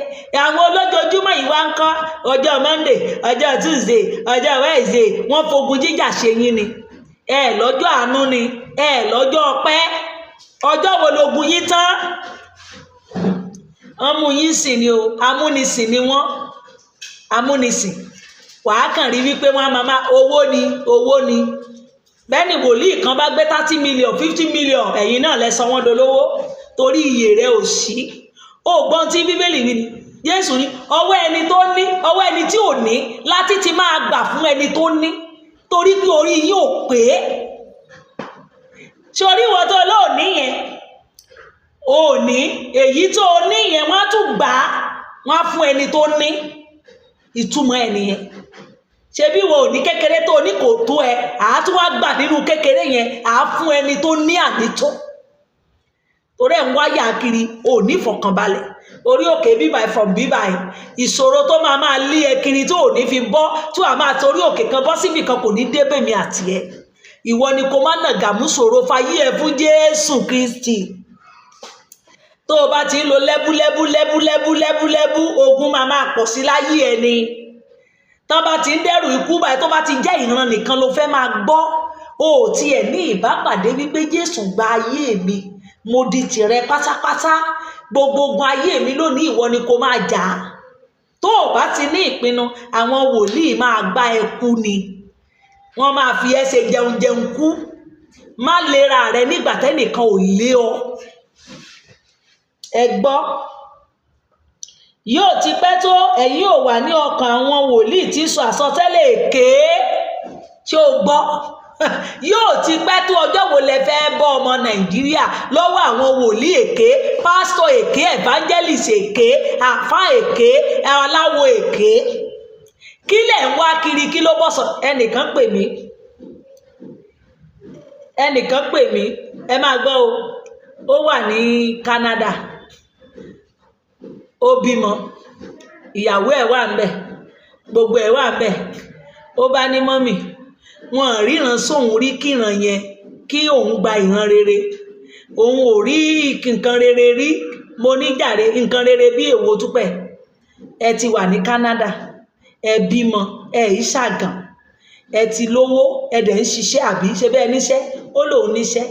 Àwọn olójoojúmọ́ yìí wá ń kọ́ ọjọ́ Monday, ọjọ́ Tuesday, ọjọ́ Wednesday, wọ́n fogun jíjà ṣe yín ni. Lọ́jọ́ àánú ni, lọ́jọ́ ọpẹ́. Ọjọ́ wo logun yín tán? Ọmú yín sì ni o, amúnisìn ni wọ́n, amúnisìn. Wàá kàn rí wípé wọ́n á máa owó ni. Bẹ́ẹ̀ni wòlíì kan bá gbé 30 million 50 million, ẹ̀yin náà lẹ sọ wọ́n dolówó torí iye rẹ̀ ò sí. Ògbọ́n tí Bíbélì wí ni Jésù ní ọwọ́ ẹni tó ní, ọwọ́ ẹni tí ò ní láti ti máa gbà fún ẹni tó ní, torí pé orí yín ò pé. Ṣé orí wọn tó lóòní yẹn ò ní, èyí tó ní yẹn wọ́n á tún gbà á, wọ́n á fún ẹni tó ní. Ìtumọ̀ ẹ̀ nìyẹn. Ṣé bí wo ò ní kékeré tó ní kò tó ẹ, àá tún wá gbà nínú kékeré yẹn, àá fún ẹni tó ní ànító. Torí ẹ̀ ń wáyà kiri, ò ní fọkànbalẹ̀. Orí òkè bíbáyìí from bíbáyìí, ìṣòro tó máa lé ẹ kiri tó ò ní fi bọ́, tí wàá máa torí òkè kan bọ́ síbì kan kò ní débè mi àti ẹ. Ìwọ ni kò má nàgàmú ṣòro fayé ẹ fún Jésù Kristi. Tó o bá ti ń lo lẹ́bú, ogun máa pọ̀ sí láyé ẹ ni. Tán bá ti ń dẹ́rù ikú báyìí, tó bá ti jẹ́ ìran nìkan ló fẹ́ máa gbọ́. O ò tiẹ̀ ní ìbápàdé wípé Jésù gba ayé mi, mo di tìrẹ pátápátá, gbogbo ogun ayé mi lónìí ìwọ ni kò máa jà. Tó o bá ti ní ìpinnu, àwọn wòlíì máa gbá ẹ kú ni. Wọ́n máa fi ẹ́ ṣe jẹun kú. Má lera rẹ nígbà tẹ́nìkan ò lé ọ. Ẹ gbọ́, yóò ti pẹ́ tó ẹ̀yin ò wà ní ọkàn àwọn wòlíì tí ń sọ àsọtẹ́lẹ̀ èké. Ṣé o gbọ́? Yóò ti pẹ́ tó ọjọ́ wo lẹ fẹ́ bọ́ ọmọ Nàìjíríà lọ́wọ́ àwọn wòlíì èké, pásítọ̀ èké, evangelist èké, àfáà èké, aláwo èké. Kí lẹ̀ ń wá kiri, kí ló bọ́ sọ? Ẹnìkan pè mí, ẹ máa gbọ́ o, ó wà ní Canada. Ó bímọ, ìyàwó ẹ̀ wà ńbẹ̀, gbogbo ẹ̀ wà ńbẹ̀. Ó bá ní mọ́mì, wọn ríran sóhun rí kíran yẹn kí òun gba ìran rere. Òun ò rí nǹkan rere rí. Mo ní jàre, nǹkan rere bí èwo túpẹ̀. Ẹ ti wà ní Canada, ẹ bímọ, ẹ ìṣàgàn, ẹ ti lówó, ẹ dẹ̀ ń ṣiṣẹ́ àbí ṣe bẹ́ẹ̀ níṣẹ́. Ó lòun níṣẹ́.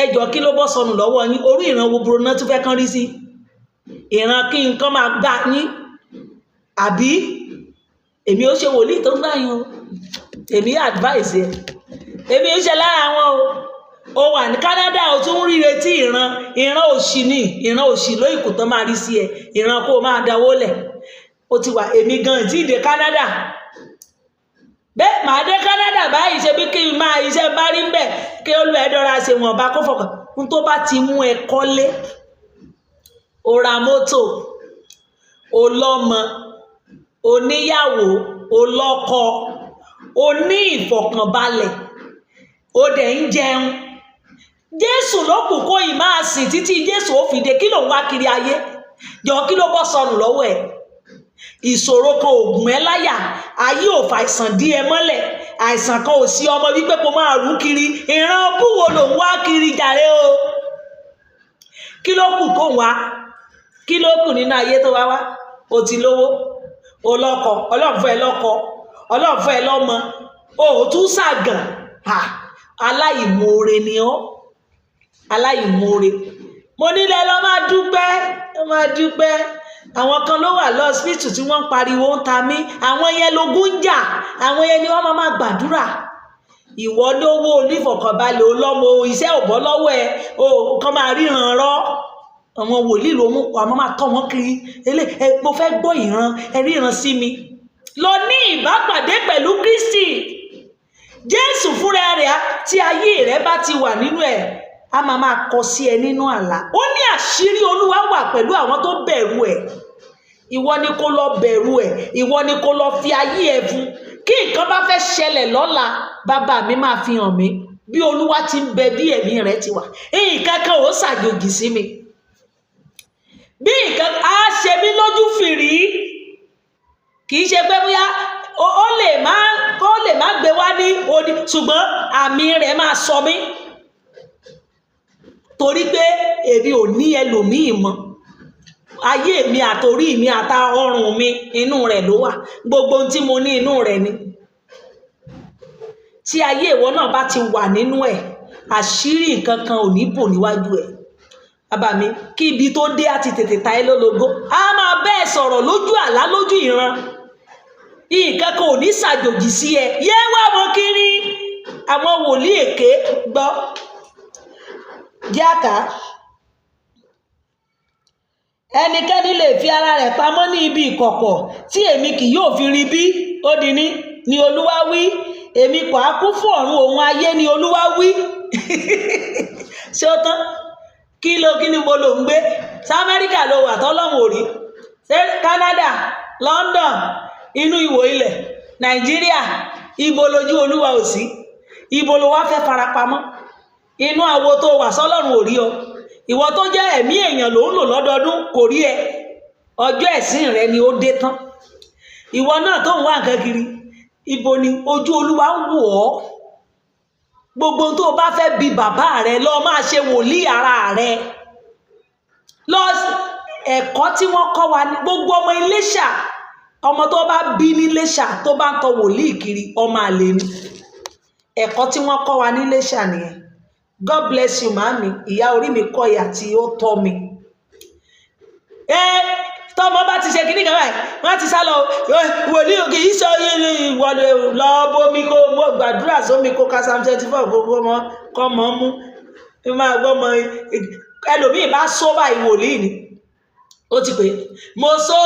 Ẹ jọ kí ló bọ́ sọnù lọ́wọ́ yín? Orí ìran wo burú náà tún fẹ́ kán rí sí? Ìran kí nǹkan máa gbá yín àbí? Èmi ó ṣe wòlíì tó ń gbà yín o, èmi advice ẹ, èmi ó ṣe lára wọn o. Ó wà ní Canada, ó tún rí retí ìran òṣì ni, ìran òṣì ló ìkù tán máa rí sí ẹ, ìran kó máa dáwó lẹ̀. Ó ti wà, èmi gan tí ìdè Canada. Bẹ́ẹ̀ máa dé Canada báyìí, ṣe bí kí n máa iṣẹ́ bá rí ń bẹ̀ kí ó lọ ẹ̀dọ́ra ṣe wọ̀n bá kó fọkàn. N tó bá ti mú ẹ kọ́lé, o ra mọ́tò, o lọ́mọ, o níyàwó, o lọ́kọ, o ní ìfọ̀kànbalẹ̀, o dẹ̀ ń jẹun. Jésù ló kù kó yìí máa sìn títí Jésù ó fi dé. Kí ló ń wá kiri ayé? Jọ kí ló bọ́ sọnù lọ́wọ́ ẹ̀? Ìṣòro kan ò gùn ẹ́ láyà, ayé ò fàìsàn dí ẹ mọ́lẹ̀, àìsàn kan ò sí ọmọ wípé kó máa rú kiri. Ìran búwo ló ń wá kiri jàre o? Kí ló kù kó wá? Kí ló kù nínú ayé tó wá? O ti lówó, o lọ́kọ, Ọlọ́run fún ẹ lọ́kọ, Ọlọ́run fún ẹ lọ́mọ, o ò tún ṣàgàn. Aláìmoore ni ọ́, aláìmoore. Mo nílẹ̀ lọ máa dúpẹ́. Àwọn kan ló wà lọ́sibítù tí wọ́n ń pariwo ń ta mí. Àwọn yẹn lógún ń jà, àwọn yẹn ni wọ́n máa gbàdúrà. Ìwọ lówó onífọ̀kànbalẹ̀, olọ́mọ, iṣẹ́ ò bọ́ lọ́wọ́ ẹ, o kàn máa ríran rọ́. Àwọn wòlíì ló mú àwọn máa tọ́ wọn kiri. Mo fẹ́ gbọ́ ìran, ẹ ríran sí mi. Lọ ní ìbápàdé pẹ̀lú Kristi. Jésù fúnra rẹ̀ tí ayé rẹ̀ bá ti wà nínú ẹ̀, a máa kọ sí ẹ nínú àlá. Ó ní àṣírí Olúwa wà pẹ̀lú àwọn tó bẹ̀rù ẹ̀. Ìwọ ni kó lọ bẹ̀rù ẹ̀, ìwọ ni kó lọ fi ayé ẹ fún. Kí nǹkan bá fẹ́ ṣẹlẹ̀ lọ́la, bàbá mi máa fi hàn mí bí Olúwa ti ń bẹ, bí ẹ̀mí rẹ̀ ti wà. Nǹkan kan ò ṣàjòjì sí mi. Bí nǹkan á ṣe mí lójú fìrí, kì í ṣe pé bóyá ó lè má gbé wá ní odi, ṣùgbọ́n àmì rẹ̀ máa sọ mí. Torí pé èmi ò ní ẹlòmíì mọ́. ayé mi àtorí mi àta ọrùn mi inú rẹ̀ ló wà, gbogbo ohun tí mo ní inú rẹ̀ ni. Tí ayé ìwọ náà bá ti wà nínú ẹ̀, àṣírí nǹkan kan ò ní bò níwájú ẹ̀. Bàbá mi, kí ibi tó dé àti tètè ta ẹ́ lólogó, a máa bẹ́ẹ̀ sọ̀rọ̀ lójú àlá lójú ìran, nǹkan kan ò ní ṣàjòjì sí ẹ. Yé wá mọ kiri àwọn wòlíì èké gbọ́. Jáka, ẹnikẹ́ni lè fi ara rẹ̀ pamọ́ ní ibi ìkọ̀kọ̀ tí èmi kì yóò fi rí bí. Ó di ní ni Olúwa wí, èmi kò á kú fún ọ̀run òun ayé ni Olúwa wí. Ṣé ó tán? Kí ni mo lò ń gbé? Ṣé Amẹ́ríkà ló wà tọ́lọ́run ò rí? Ṣé Canada, London, inú ìwò ilẹ̀, Nàìjíríà, ibo lójú Olúwa ò sí? Ibo ló wá fẹ́ farapamọ́? Inú àwo tó wà sọ́lọ́run ò rí ọ. Ìwọ tó jẹ́ ẹ̀mí èèyàn ló ń lò lọ́dọọdún kò rí ẹ. Ọjọ́ ẹ̀sìn rẹ ni ó dé tán. Ìwọ náà tó ń wá nǹkan kiri, ibo ni ojú Olúwa ń wò ọ́? Gbogbo tó bá fẹ́ bi bàbá rẹ lọ máa ṣe wòlíì ara rẹ. Lọ ẹ̀kọ́ tí wọ́n kọ́ wa ní gbogbo ọmọ Iléṣà, ọmọ tó bá bí ní Iléṣà tó bá ń tọ wòlíì kiri, ọmọ àlè ni. Ẹ̀kọ́ tí wọ́n kọ́ wa ní Iléṣà nìyẹn. God bless you, màámi. Ìyá orí mi kọ́ ìyá tí ó tọ́ mi. Tọ́mọ bá ti ṣe kíní kan báyìí, wọ́n ti sá lọ, wòlíì òkè yìí sọ ìwọlé lọ bómi kó gbàdúrà sómi kó ka Psalm 24 gbogbo ọmọ kọ́ mọ́ mú. Máa gbọ́ mọ ẹlòmíì bá sọ báyìí wòlíì ni. Ó ti pè mo sọ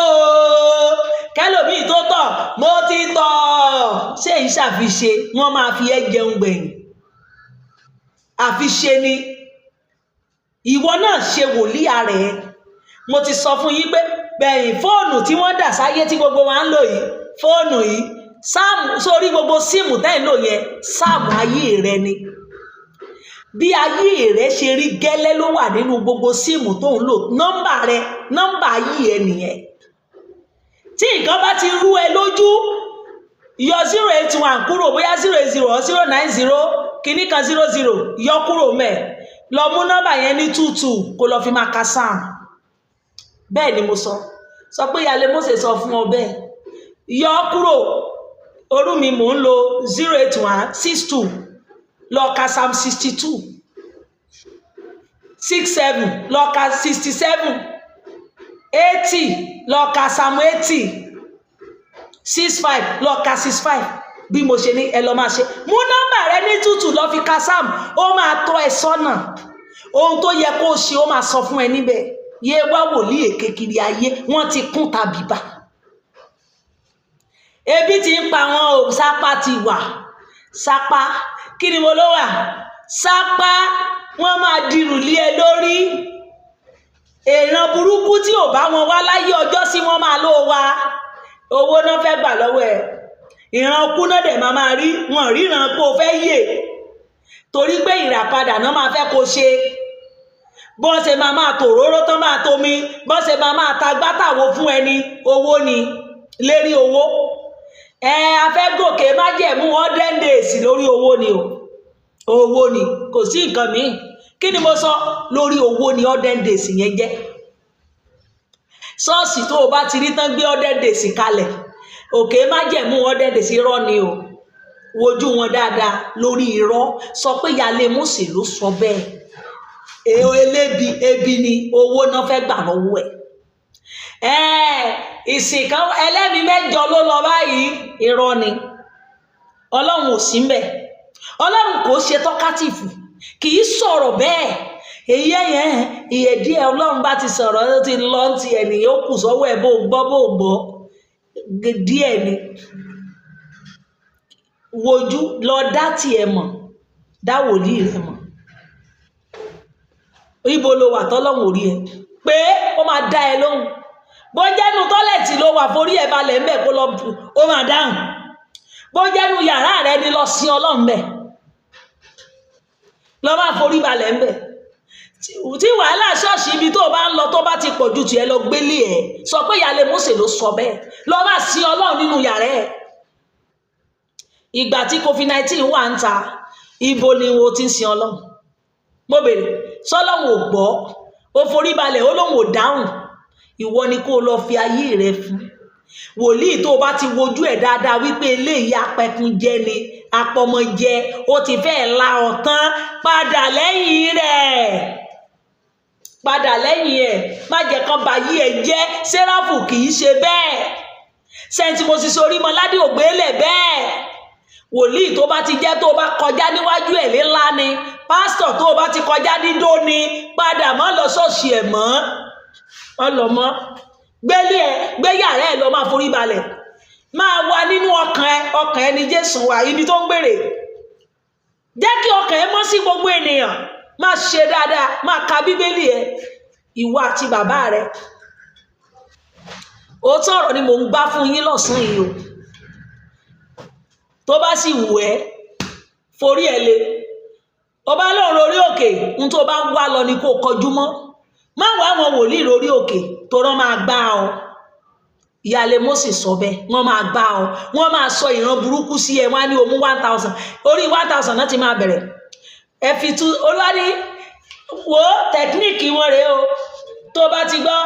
kẹlòmíì tó tọ̀ mo ti tọ̀. Ṣé ìṣàfiṣe wọ́n máa fi ẹ́ jẹun gbẹ̀yìn? Àfiṣe ni. Ìwọ náà ṣe wòlíì ara ẹ. Mo ti sọ fún yín pé bẹ̀yìn fóònù tí wọ́n dà sáyé tí gbogbo wa ń lò yìí, fóònù yìí, sáàmù sórí gbogbo síìmù tẹ́ ń lò yẹn, sáàmù ayé rẹ ni. Bí ayé rẹ ṣe rí gẹ́lẹ́ ló wà nínú gbogbo síìmù tó ń lò. Nọ́mbà rẹ, nọ́mbà ayé ẹ nìyẹn. Tí nǹkan bá ti rú ẹ lójú, yọ 081 kúrò, bóyá 080 or 090 kìíní kan 00 yọ kúrò mẹ́. Lọ mú nọ́mbà yẹn ní 22 kó lọ fi máa ka sáàmù. Bẹ́ẹ̀ ni mo sọ pé ìyálé Mósè sọ fún ọ bẹ́ẹ̀. Yọ kúrò, orú mi mò ń lo 08162 lọ ka Psalm 62, 67 lọ ka 67, 80 lọ ka Psalm 80, 65 lọ ka 65. Bí mo ṣe ní ẹ lọ máa ṣe. Mú nọ́mbà rẹ ní 22 lọ fi ka Psalm, ó máa tọ́ ẹ sọ́nà. Ohun tó yẹ kó ṣe ó máa sọ fún ẹ níbẹ̀. Yé wá wòlíì èké kiri ayé, wọ́n ti kún tàbíbà. Ebi ti ń pa wọn o, sápá ti wà. Sápá, kí ni mo ló wà? Sápá, wọ́n máa dirù lé ẹ lórí. Èèyàn burúkú tí ò bá wọn wá láyé ọjọ́ sí wọ́n máa ló wa. Owó náà fẹ́ gbà lọ́wọ́ ẹ̀. Ìran kú náà dẹ̀ máa rí, wọn ríran kó fẹ́ yè. Torí pé ìràpadà náà máa fẹ́ kó ṣe. Bọ́n ṣe máa tòróró tán máa tomi, bọ́n ṣe máa ta gbátàwó fún ẹni, owó ni, lérí owó. A fẹ́ gòkè májẹ̀mú 100 days lórí owó ni o. Owó ni, kò sí nǹkan míì. Kí ni mo sọ? Lórí owó ni 100 days yẹn jẹ́. Ṣọ́ọ̀ṣì tó o bá ti rí tán gbé 100 days kalẹ̀, òkè májẹ̀mú 100 days irọ́ ni o. Wojú wọn dáadáa lórí irọ́. Sọ pé ìyálé Mósè ló sọ bẹ́ẹ̀. Ebi ni owó náà fẹ́ gbà lọ́wọ́ ẹ̀. Ìsìn kan ẹlẹ́mìí 8 ló lọ báyìí, irọ́ ni. Ọlọ́run ò sí ńbẹ̀. Ọlọ́run kò ṣe tọ́kátìfù, kì í sọ̀rọ̀ bẹ́ẹ̀. Èyí ẹ̀yẹn ìyè díẹ̀ Ọlọ́run bá ti sọ̀rọ̀ ó ti lọ ti ẹ̀nìyàn ó kù sọ́wọ́ ẹ̀ bó gbọ́ díẹ̀ ni. Wojú lọ dá tiẹ̀ mọ̀, dá wòlíì rẹ mọ̀. Ibo lo wà tọ́lọ́run ò rí ẹ pé ó máa dá ẹ lóhùn. Bó jẹ́nu tọ́lẹ̀tì ló wà forí ẹ̀ balẹ̀ ńbẹ̀ kó lọ ó máa dáhùn. Bó jẹ́nu yàrá rẹ ni lọ sin Ọlọ́run ńbẹ̀, lọ máa forí balẹ̀ ńbẹ̀. Tí wàhálà ṣọ́ọ̀ṣì ibi tó bá ń lọ tó bá ti pọ̀ ju tiẹ̀ lọ gbélé ẹ̀, sọ pé ìyálé Mósè ló sọ bẹ́ẹ̀. Lọ máa sin Ọlọ́run nínú yàrá ẹ̀. Ìgbà tí COVID-19 wà ń ta, ibo ni wo ti ń sin Ọlọ́run? Mo bèrè, sọ́lọ́run ò gbọ́, ó forí balẹ̀ ó lóun ò dáhùn. ìwọ ni kó lọ fi ayé rẹ fún. Wòlíì tó bá ti wojú ẹ̀ dáadáa wípé eléyìí apẹkunjẹ ni, apọmọjẹ, ó ti fẹ́ la ọ̀tán, padà lẹ́yìn rẹ̀, padà lẹ́yìn ẹ̀, má jẹ́ kán ba yí ẹ jẹ́. Séráfù kì í ṣe bẹ́ẹ̀, Saint Moses Orímọládé ò gbélé bẹ́ẹ̀. Wòlíì tó bá ti jẹ́ tó bá kọjá níwájú ẹ̀ lílá ni, pásítọ̀ tó bá ti kọjá dídó ni, padà mọ́ lọ ṣọ́ọ̀ṣì ẹ̀ mọ́, ọlọ́mọ gbélé ẹ, gbéyàrá ẹ lọ máa forí balẹ̀, máa wà nínú ọkàn ẹ ní Jésù wà, ibi tó ń gbèrè. Jẹ́ kí ọkàn ẹ mọ́ sí gbogbo ènìyàn, máa ṣe dáadáa, máa ka Bíbélì ẹ, ìwọ àti bàbá rẹ. Òótọ́ ọ̀rọ̀ ni mò ń gbá fún yín lọ́sàn yìí o. Tó bá sì wù ẹ́, forí ẹ lé. Ó bá lóun lórí òkè, n tó bá wá lọ ni kó kọjú mọ́. Má wá àwọn wòlíì lórí òkè tó rán máa gbá ọ. Ìyáálé Mósè sọ bẹ́ẹ̀, wọ́n máa gbá ọ, wọ́n máa sọ ìran burúkú sí ẹ, wọ́n á ní o mú 1000, orí 1000 náà ti máa bẹ̀rẹ̀. Ẹ fi tú olúwadí wo tẹkíníìkì wọn rèé o. Tó bá ti gbọ́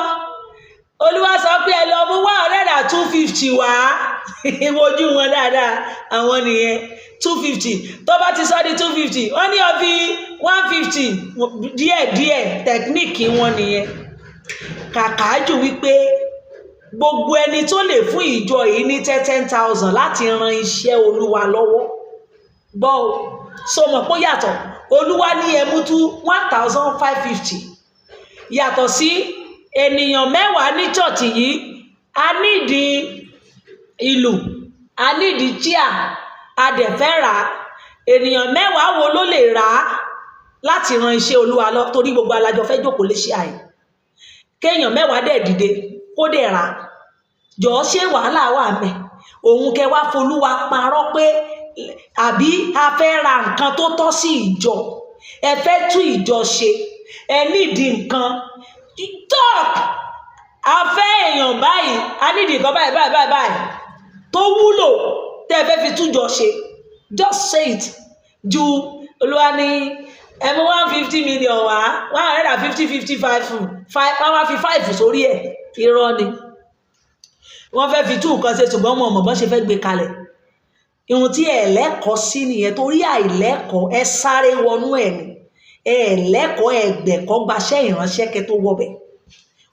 Olúwa sọ pé ẹ lọ mú 150 wá, ìwojú wọn dáadáa, àwọn nìyẹn 250. Tó bá ti sọ di 250, wọ́n ní ó fi 150 díẹ̀díẹ̀, tẹkíníìkì wọn nìyẹn. Kàkà jù wípé gbogbo ẹni tó lè fún ìjọ yìí ní 10,000 láti ran iṣẹ́ Olúwa lọ́wọ́. Gbọ́ o, so mọ̀ pé yàtọ̀. Olúwa ní ẹ mú tú 1,550. Yàtọ̀ sí ènìyàn 10 ní chọ́ọ̀chì yìí, a nídìí ìlù, a nídìí chíà, a dẹ̀ fẹ́ rà á. Ènìyàn 10 wo ló lè rà á láti ran iṣẹ́ Olúwa lọ, torí gbogbo alájọ fẹ́ jókòó lé ṣe àyè. Kéèyàn 10 dẹ̀ dìde kó dẹ̀ rà á. Jọ̀ọ́ ṣé wàhálà wà mẹ́? Òun kẹ wá folúwa parọ́ pé àbí a fẹ́ ra nǹkan tó tọ́ sí ìjọ, ẹ fẹ́ tú ìjọ ṣe, ẹ nídìí nǹkan. Talk! A fẹ́ èèyàn báyìí, a nídìí nǹkan báyìí tó wúlò tẹ́ fẹ́ fi tújọ ṣe. Just say it. Ju Olúwa ní ẹ mú 150 million wá, 155 wọ́n wá fi 5 sórí ẹ̀. Irọ́ ni. Wọ́n fẹ́ fi tú nǹkan ṣe, ṣùgbọ́n wọn mọ̀ bọ́n ṣe fẹ́ gbé kalẹ̀. Ihun tí ẹ lẹ́kọ̀ọ́ sí nìyẹn, torí àìlẹ́kọ̀ọ́ ẹ sáré wọnú ẹ̀ ni. Ẹ lẹ́kọ̀ọ́ ẹgbẹ̀kọ́ gbaṣẹ́ ìránṣẹ́ kẹ tó wọbẹ̀.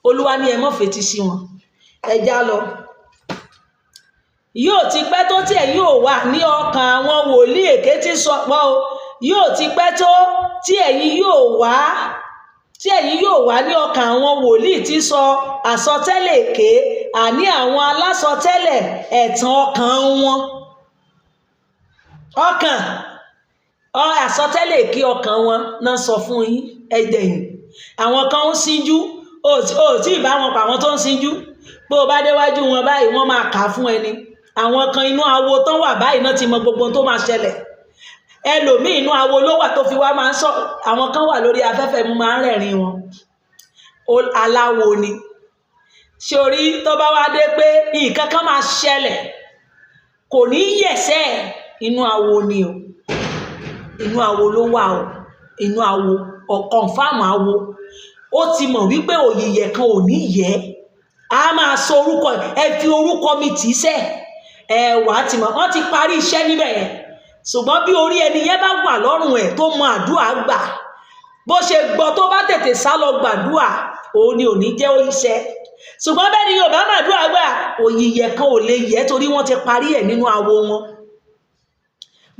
Olúwa ní ẹ má fetí sí wọn. Ẹ já lọ. Yóò ti pẹ́ tó tí ẹ yóò wà ní ọkàn àwọn wòlíì èké tí sọ pọ́ o. Yóò ti pẹ́ tó tí ẹ̀yin yóò wà ní ọkàn àwọn wòlíì tí sọ àsọtẹ́lẹ̀ èké, àní àwọn alásọtẹ́lẹ̀ ẹ̀tàn ọkàn wọn. Ọkàn àsọtẹ́lẹ̀ èké ọkàn wọn náà sọ fún yín ẹ̀dẹ̀yìn. Àwọn kan ń síjú, ó tí ì bá wọn pa àwọn tó ń síjú. Bó o bá déwájú wọn báyìí, wọ́n máa kà á fún ẹni. Àwọn kan inú awo tán wà báyìí náà ti mọ gbogbo tó máa ṣẹlẹ̀. Ẹlòmíì inú awo ló wà tó fi wá máa ń sọ. Àwọn kan wà lórí afẹ́fẹ́ mú máa ń rẹ̀rin wọn. Aláwo ni. Ṣorí tó bá wá dé pé nǹkan kan máa ṣẹlẹ̀, kò ní yẹ̀sẹ̀, inú awo ni o. Inú awo ló wà o. Inú awo, confirm awo. Ó ti mọ̀ wípé òyìyẹ kan ò ní yẹ. A máa sọ orúkọ, ẹ fi orúkọ mi tì í sẹ́. Wàá ti mọ̀, wọ́n ti parí iṣẹ́ níbẹ̀ yẹn. Ṣùgbọ́n bí orí ẹni yẹn bá wà lọ́rùn ẹ̀ tó mọ àdúrà gbà, bó ṣe gbọ́ tó bá tètè sá lọ gbàdúrà, òun ni ò ní jẹ́ oníṣẹ́. Ṣùgbọ́n bẹ́ẹ̀ ni yóò bá màdúrà gbà, òyìyẹ kan ò lè yẹ torí wọ́n ti parí ẹ̀ nínú awo wọn.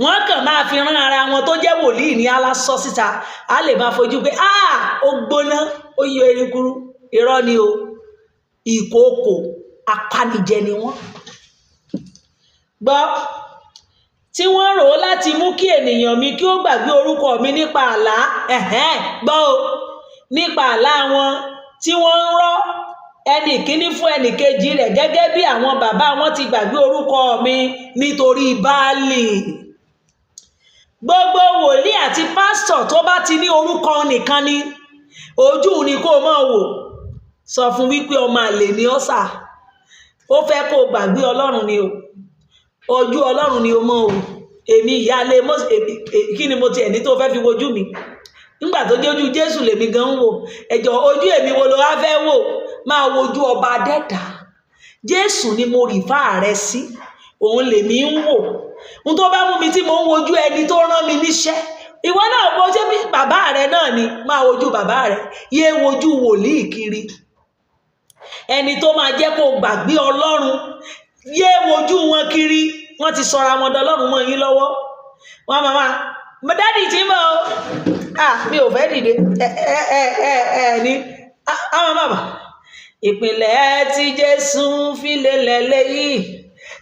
Wọ́n kàn máa fi rán ara wọn tó jẹ́ wòlíì ní alásọ síta, a lè máa fojú pé ó gbóná, ó yọ erikuru. Irọ́ ni o. Ìkookò apanijẹ ni wọ́n. Gbọ́, tí wọ́n rò ó láti mú kí ènìyàn mi kí ó gbàgbé orúkọ mi nípa àlá. Gbọ́ o, nípa àlá wọn tí wọ́n ń rọ́ ẹnì kíní fún ẹnì kejì rẹ̀, gẹ́gẹ́ bí àwọn bàbá wọn ti gbàgbé orúkọ mi nítorí Báálì. Gbogbo wòlíì àti pásítọ̀ tó bá ti ní orúkọ nìkan ni ojú ni kó máa wò. Sọ fún wípé ọmọ àlè ni ó sà. Ó fẹ́ kó gbàgbé Ọlọ́run ni o. Ojú Ọlọ́run ni o mọ̀ o. Èmi ìyáálé Mósè, kí ni mo tiẹ̀ ní tó fẹ́ fi wojú mi? nígbà tó jójú Jésù lèmi gan ń wò, ẹjọ́ ojú èmi wo ló wá fẹ́ wò? Máa wojú ọba adẹ́dà. Jésù ni mo rìfà rẹ sí, òun lèmi ń wò. N tó bá mú mi tí mo ń wojú ẹni tó rán mi níṣẹ́, ìwọ náà wo ṣé bí bàbá rẹ náà ni, máa wojú bàbá rẹ, yé wojú wòlíì kiri. Ẹni tó máa jẹ́ kó gbàgbé Ọlọ́run, yé wojú wọn kiri. Wọ́n ti sọra wọn dọlọ́run mọ́ yín lọ́wọ́. Wọ́n máa dádì tí ń bọ̀ o, mi ò fẹ́ dìde ní àwọn bàbá. Ìpìlẹ̀ tí Jésù fi lélẹ̀ léyìí,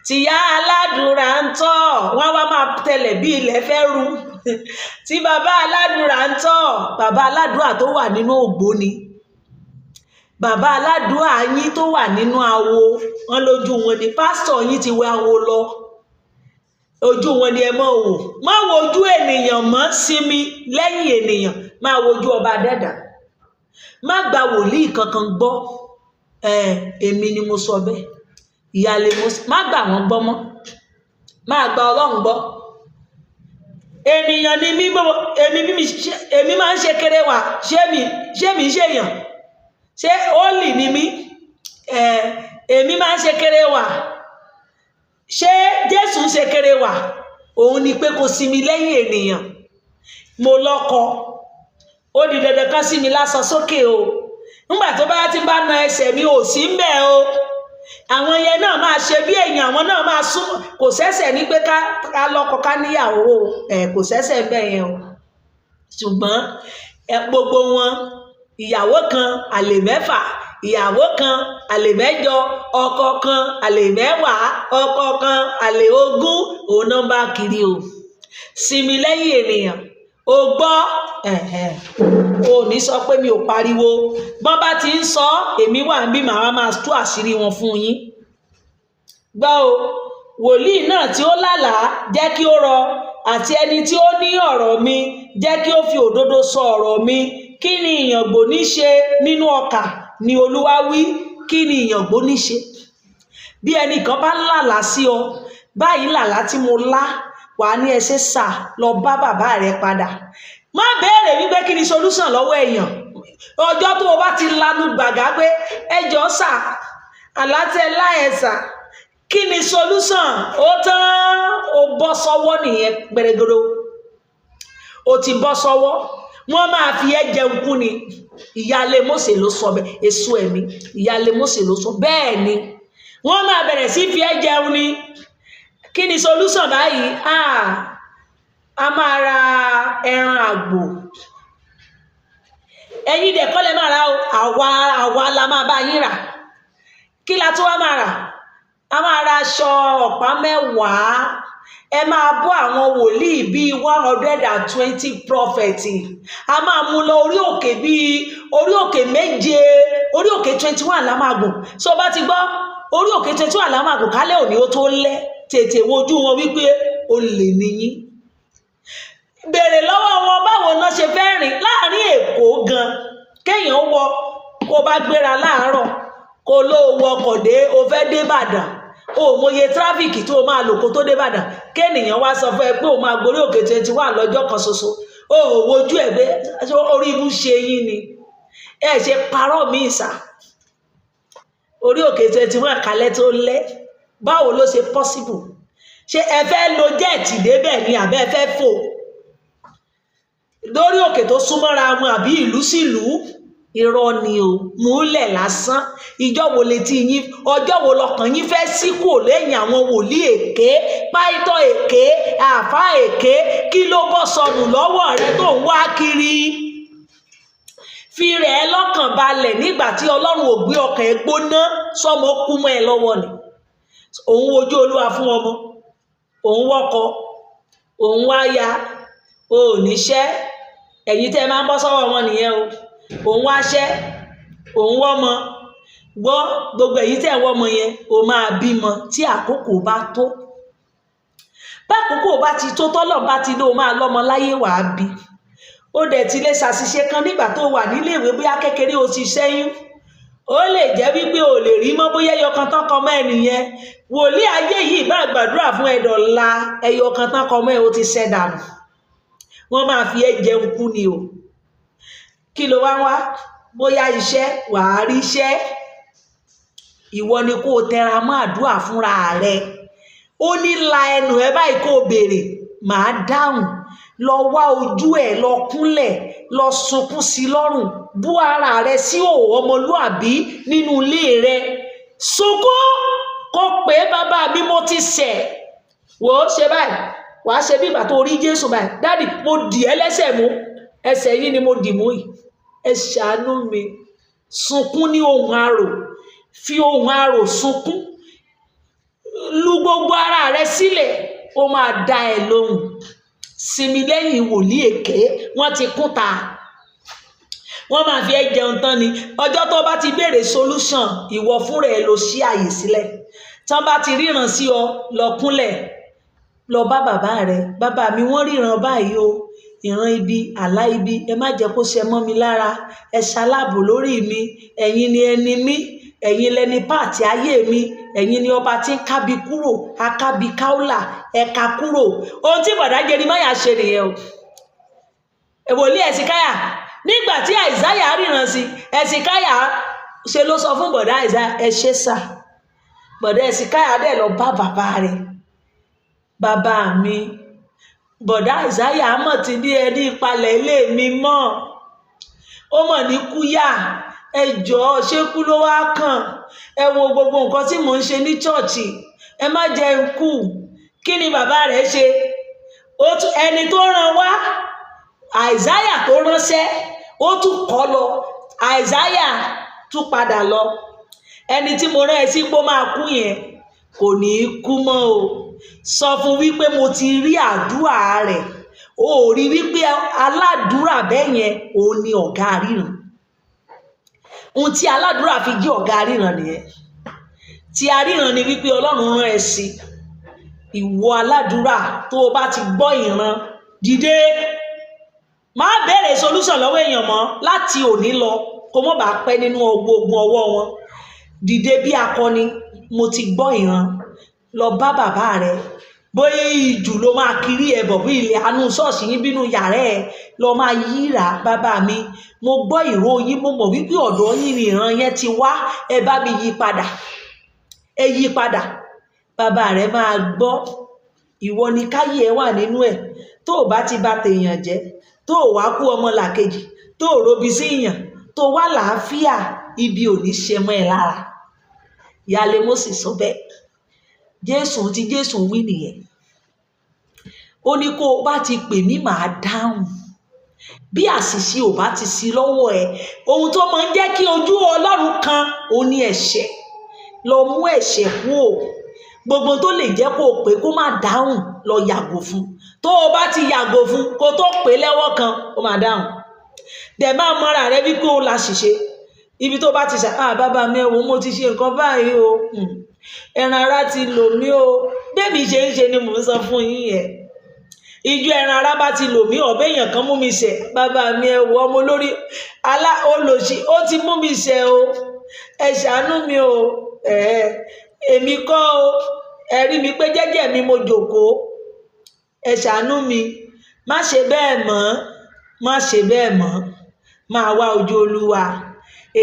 tìyá aládùúrà ń tọ̀, wọ́n wá máa tẹ̀lẹ̀ bí ilẹ̀ fẹ́ ru. Tí bàbá aládùúrà ń tọ̀, bàbá aládùúrà tó wà nínú ògbóni, bàbá aládùúrà yín tó wà nínú awo, wọn lójú wọn ni pásítọ̀ yín ti wẹ awo lọ, ojú wọn ni ẹ mọ́ wò. Má wojú ènìyàn mọ́, sinmi lẹ́yìn ènìyàn, máa wojú ọba adẹ́dà. Má gba wòlíì kankan gbọ́. Èmi ni mo sọ bẹ́ẹ̀. Ìyáálé mo má gbà wọ́n gbọ́ mọ́, máa gba Ọlọ́run gbọ́. Ènìyàn ni mí, èmi máa ń ṣe kéré wà, ṣé mi ṣèyàn? Ṣé ólì ni mí? Èmi máa ń ṣe kéré wà. Ṣé Jésù ń ṣe kéré wà? Òun ni pé kò sí mi lẹ́yìn ènìyàn. Mo lọ́kọ, ó di dandan kan sí mi lásán sókè o. Nígbà tó bá ti bá na ẹsẹ̀ mi ò sí ń bẹ̀ o. Àwọn yẹn náà máa ṣe bí èèyàn, àwọn náà máa sún. Kò sẹ́sẹ̀ ní pé ká lọ́kọ ká níyàwó, kò sẹ́sẹ̀ bẹ́ẹ̀ yẹn o. Ṣùgbọ́n gbogbo wọn, ìyàwó kan àlè mẹ́fà, ìyàwó kan àlè mẹ́jọ, ọkọ kan àlè mẹ́wàá, ọkọ kan àlè 20, òun náà bá kiri o. Sinmi lẹ́yìn ènìyàn. O gbọ́, o ní sọ pé mi ò pariwo. Bọ́n bá ti ń sọ, èmi wà ń bí màá máa tú àṣírí wọn fún yín. Gbọ́ o, wòlíì náà tí ó lálàá jẹ́ kí ó rọ, àti ẹni tí ó ní ọ̀rọ̀ mi jẹ́ kí ó fi òdodo sọ ọ̀rọ̀ mi. Kí ni ìyàngbò ní ṣe nínú ọkà, ni Olúwa wí? Kí ni ìyàngbò ní ṣe? Bí ẹnìkan bá lálàá sí ọ, báyìí làlá tí mo lá, wà ní ẹsẹ̀ sà lọ bá bàbá rẹ padà. Má béèrè wípé kí ni solution lọ́wọ́ èèyàn. Ọjọ́ tó o bá ti lanu gbàgà pé ẹjọ́ sà, àlátẹ láẹ̀sà, kí ni solution? Ó tán, ó bọ́ sọ́wọ́ nìyẹn gbẹrẹgẹrẹ. O ti bọ́ sọ́wọ́. Wọ́n máa fi ẹ́ jẹun kú ni. Ìyáálé Mósè ló sọ bẹ́ẹ̀, èso ẹ̀mí. Ìyáálé Mósè ló sọ bẹ́ẹ̀ ni. Wọ́n máa bẹ̀rẹ̀ sí fi ẹ́ jẹun ni. Kí ni solution báyìí? A máa ra ẹran àgbò. Ẹ̀yin dẹ̀ kọ́ lẹ máa ra o, àwa la máa bá yín rà. Kí la tún wá máa rà? A máa ra aṣọ ọ̀pá 10. Ẹ máa bọ́ àwọn wòlíì bíi 120 prọfẹ̀tì. A máa mú lọ orí òkè bíi orí òkè 7, orí òkè 21 la máa gùn. So bá ti gbọ́, orí òkè 21 la máa gùn kálẹ̀ òní ó tó lẹ́. Tètè wojú wọn wípé o lè níyín. Bèrè lọ́wọ́ wọn báwo náà ṣe fẹ́ rìn láàrin Èkó gan. Kéèyàn wọ, kó bá gbéra láàárọ̀, kó ló wọ ọkọ̀ dé, o fẹ́ dé Ìbàdàn. O mọye tráfíkì tó máa lò kó tó dé Ìbàdàn. Kéèyàn wá sọ fún ẹ pé o máa gorí òkè 21 lọ́jọ́ kan ṣoṣo. O wojú ẹ̀ pé orí ibú ṣe yín ni. Ẹ ṣe parọ́ mi ìsà. Orí òkè 21 kalẹ̀ tó lẹ́. Báwo ló ṣe possible? Ṣé ẹ fẹ́ lo jẹ́ẹ̀tì débẹ̀ ni àbẹ́ ẹ fẹ́ fò? Lórí òkè tó súnmọ́ra wọn àbí ìlú sí ìlú? Irọ́ ni o, múlẹ̀ lásán. Ìjọ́ wo létí yín, ọjọ́ wo lọ́kàn yín fẹ́ sí kúrò lẹ́yìn àwọn wòlíì èké, páítọ̀ èké, àfáà èké? Kí ló bọ́ sọnù lọ́wọ́ rẹ tó ń wá kiri? Fi rẹ̀ ẹ́ lọ́kàn balẹ̀ nígbà tí Ọlọ́run ò gbé ọkàn ẹ gbóná, sọ́mọ kú mọ́ ẹ lọ́wọ́ ni. Òun wojú Olúwa fún ọmọ, òun wọ́kọ, òun wáya, o ò níṣẹ́. Ẹ̀yin tẹ́ máa ń bọ́ sọ́wọ́ wọn nìyẹn o. Òun wáṣẹ́, òun wọ́mọ. Gbọ́, gbogbo èyí tẹ́ wọ́mọ yẹn, o máa bímọ tí àkókò bá tó. Bá àkókò bá ti tó, tọ́lọ́run bá ti lọ máa lọ́mọ láyé, wàá bí. Ó dẹ̀ ti lè ṣàṣìṣe kan nígbà tó wà níléèwé, bóyá kékeré o ti ṣẹ́yún. Ó lè jẹ́ wípé o lè rí mọ́, bóyá ẹyọkan tán kọ mọ́ ẹnìyẹn. Wòlíì ayé yìí bá gbàdúrà fún ẹ̀dọ̀la, ẹyọkan tán kọ mọ́ ẹ o ti ṣẹ́ dànù. Wọ́n máa fi ẹ́ jẹun kú ni o. kí ló wá wá? Bóyá iṣẹ́, wàá rí iṣẹ́. Ìwọ ni kó tẹra mọ́ àdúrà fúnra rẹ. Ó ní la ẹnu ẹ báyìí kó béèrè, màá dáhùn. Lọ wá ojú ẹ, lọ kúnlẹ̀, lọ sunkún sí lọ́rùn, bú ara rẹ sí òwò ọmọlúàbí nínú ilé rẹ. Sunkún kó pé bàbá mi mo ti ṣẹ̀. Wò ó ṣe báyìí, wàá ṣe bí ìgbà tó rí Jésù báyìí. Dádì, mo dì ẹ́ lẹ́sẹ̀ mú, ẹsẹ̀ yìí ni mo dì mú yìí. Ẹ ṣàánú mi. Sunkún ní ohùn arò, fi ohùn arò sunkún. Lu gbogbo ara rẹ sílẹ̀, ó máa dá ẹ lóhùn. Sinmi lẹ́yìn wòlíì èké, wọ́n ti kún ta. Wọ́n máa fi ẹ́ jẹun tán ni. Ọjọ́ tó bá ti béèrè solution, ìwọ fúnra ẹ lọ ṣí àyè sílẹ̀. Tán bá ti ríran sí ọ, lọ kúnlẹ̀, lọ bá bàbá rẹ. Bàbá mi, wọ́n ríran báyìí o, ìran ibi, àlá ibi, ẹ má jẹ́ kó ṣe mọ́ mi lára. Ẹ ṣaláàbò lórí mi. Ẹ̀yin ni ẹni mi, ẹ̀yin lẹni páàtì ayé mi, ẹ̀yin ni ọba tí ń kábi kúrò, akábi káúlà, ẹ̀ka kúrò. Ohun tí bọ̀dá Jeremáyà ṣe nìyẹn o. Wòlíì Ẹ̀sìkáyà, nígbà tí Àìsáyà ríran sí, Ẹ̀sìkáyà ṣe ló sọ fún bọ̀dá Àìsáyà, ẹ ṣé sà. Bọ̀dá Ẹ̀sìkáyà dẹ̀ lọ bá bàbá rẹ̀. Bàbá mi, bọ̀dá Àìsáyà mọ̀ ti bí ẹni ìpalẹ̀ ilé mi mọ́. Ó mọ̀ ní kúyà. Ẹ jọ̀ọ́, ṣé kú ló wá kàn? Ẹ wo gbogbo nǹkan tí mò ń ṣe ní chọ́ọ̀chì. Ẹ má jẹ́ n kú. Kí ni bàbá rẹ̀ ṣe? Ẹni tó rán wá, Àìsáyà tó ránṣẹ́, ó tún kọ́ lọ. Àìsáyà tún padà lọ. Ẹni tí mo rán ẹ sí pé ó máa kú yẹn kò ní í kú mọ́ o. Sọ fún wípé mo ti rí àdúrà rẹ̀. O ò rí wípé aládùúrà bẹ́ẹ̀ yẹn òun ni ọ̀gá ríran. Ohun tí aládùúrà fi jẹ́ ọ̀gá ríran nìyẹn. Tí aríran ni wípé Ọlọ́run rán ẹ sí. Ìwọ aládùúrà tó o bá ti gbọ́ ìran, dìde. Má béèrè solution lọ́wọ́ èèyàn mọ́ láti òní lọ, kó mọ́ bá pẹ́ nínú ogun ọwọ́ wọn. Dìde bí akọni. Mo ti gbọ́ ìran. Lọ bá bàbá rẹ. Bóyá ìjù ló máa kiri ẹ bọ̀ bí ilé àánú ṣọ́ọ̀ṣì yín bínú yàrá ẹ, lọ máa yíra. Bàbá mi, mo gbọ́ ìró yín, mo mọ̀ wípé ọ̀dọ̀ yín ni ìran yẹn ti wá. Ẹ bá mi yí padà. Ẹ yí padà. Bàbá rẹ máa gbọ́. Ìwọ ni káyé ẹ wà nínú ẹ̀. Tó o bá ti bà tèèyàn jẹ́, tó o wá kú ọmọ làkejì, tó o robi sí ìyàn, tó wá làáfíà, ibi ò ní ṣe mọ́ ẹ lára. Ìyáálé Mósè sọ bẹ́ẹ̀. Jésù wí nìyẹn. Ó ní kó o bá ti pè mí, màá dáhùn. Bí àṣìṣe ò bá ti sí lọ́wọ́ ẹ, ohun tó máa ń jẹ́ kí ojú Ọlọ́run kan ó ní ẹ̀ṣẹ̀. Lọ mú ẹ̀ṣẹ̀ kúrò. Gbogbo tó lè jẹ́ kó o pé kó má dáhùn, lọ yàgò fún. Tó o bá ti yàgò fún, kó tó pè lẹ́wọ́ kan, ó máa dáhùn. Dẹ̀ máa mọ́ra rẹ wípé ó la ṣìṣe. Ibi tó bá ti ṣe, bàbá mi, ẹ wò, mo ti ṣe nǹkan báyìí o. Ẹran ara ti lò mí o. Bẹ́ẹ̀mi ṣe ń ṣe ni mò ń sọ fún yín yẹn. Ìjọ ẹran ara bá ti lò mí, ọ̀bẹ èèyàn kan mú mi ṣẹ̀. Bàbá mi, ẹ wò, ọmọ olórí olòṣì, ó ti mú mi ṣẹ̀ o. Ẹ ṣàánú mi o. Èmi kọ́ o. Ẹ rí mi pé jẹ́jẹ́ mi mo jókòó. Ẹ ṣàánú mi. Má ṣe bẹ́ẹ̀ mọ́. Má ṣe bẹ́ẹ̀ mọ́. Máa wá ojú Olúwa.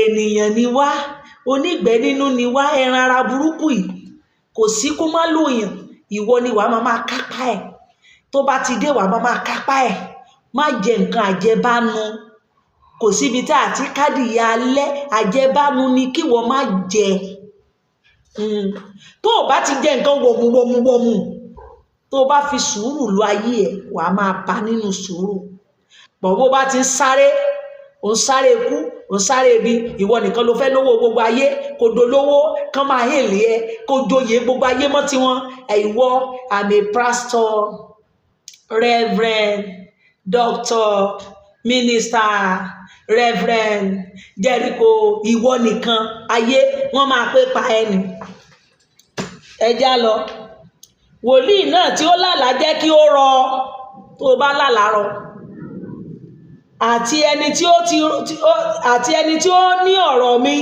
Ènìyàn ni wá. Onígbẹ́ nínú ni wá. Ẹran ara burúkú yìí kò sí kó má lòyàn. Ìwọ ni wàá máa kápá ẹ̀. Tó bá ti dé, wàá máa kápá ẹ̀. Má jẹ nǹkan àjẹbánu. Kò síbi tí àti kádìyà alẹ́ àjẹbánu ni kí wọ́n má jẹ. Tó o bá ti jẹ nǹkan wọ̀mùwọ̀mù, tó o bá fi sùúrù lo ayé ẹ̀, wàá máa bá nínú sùúrù. Bó bá ti ń sáré, ò ń sáré ikú, ò ń sáré ibi, ìwọ nìkan ló fẹ́ lówó gbogbo ayé, kò dolówó kán máa hèlè ẹ, kò joyè gbogbo ayé mọ́ tiwọn. Ìwọ, I'm a pastor, reverend, doctor, minister, reverend, Jericho. Ìwọ nìkan ayé wọ́n máa pé pa ẹni. Ẹ já lọ. Wòlíì náà tí ó lálàá jẹ́ kí ó rọ. Tó o bá lálàá rọ. Àti ẹni tí ó ní ọ̀rọ̀ mi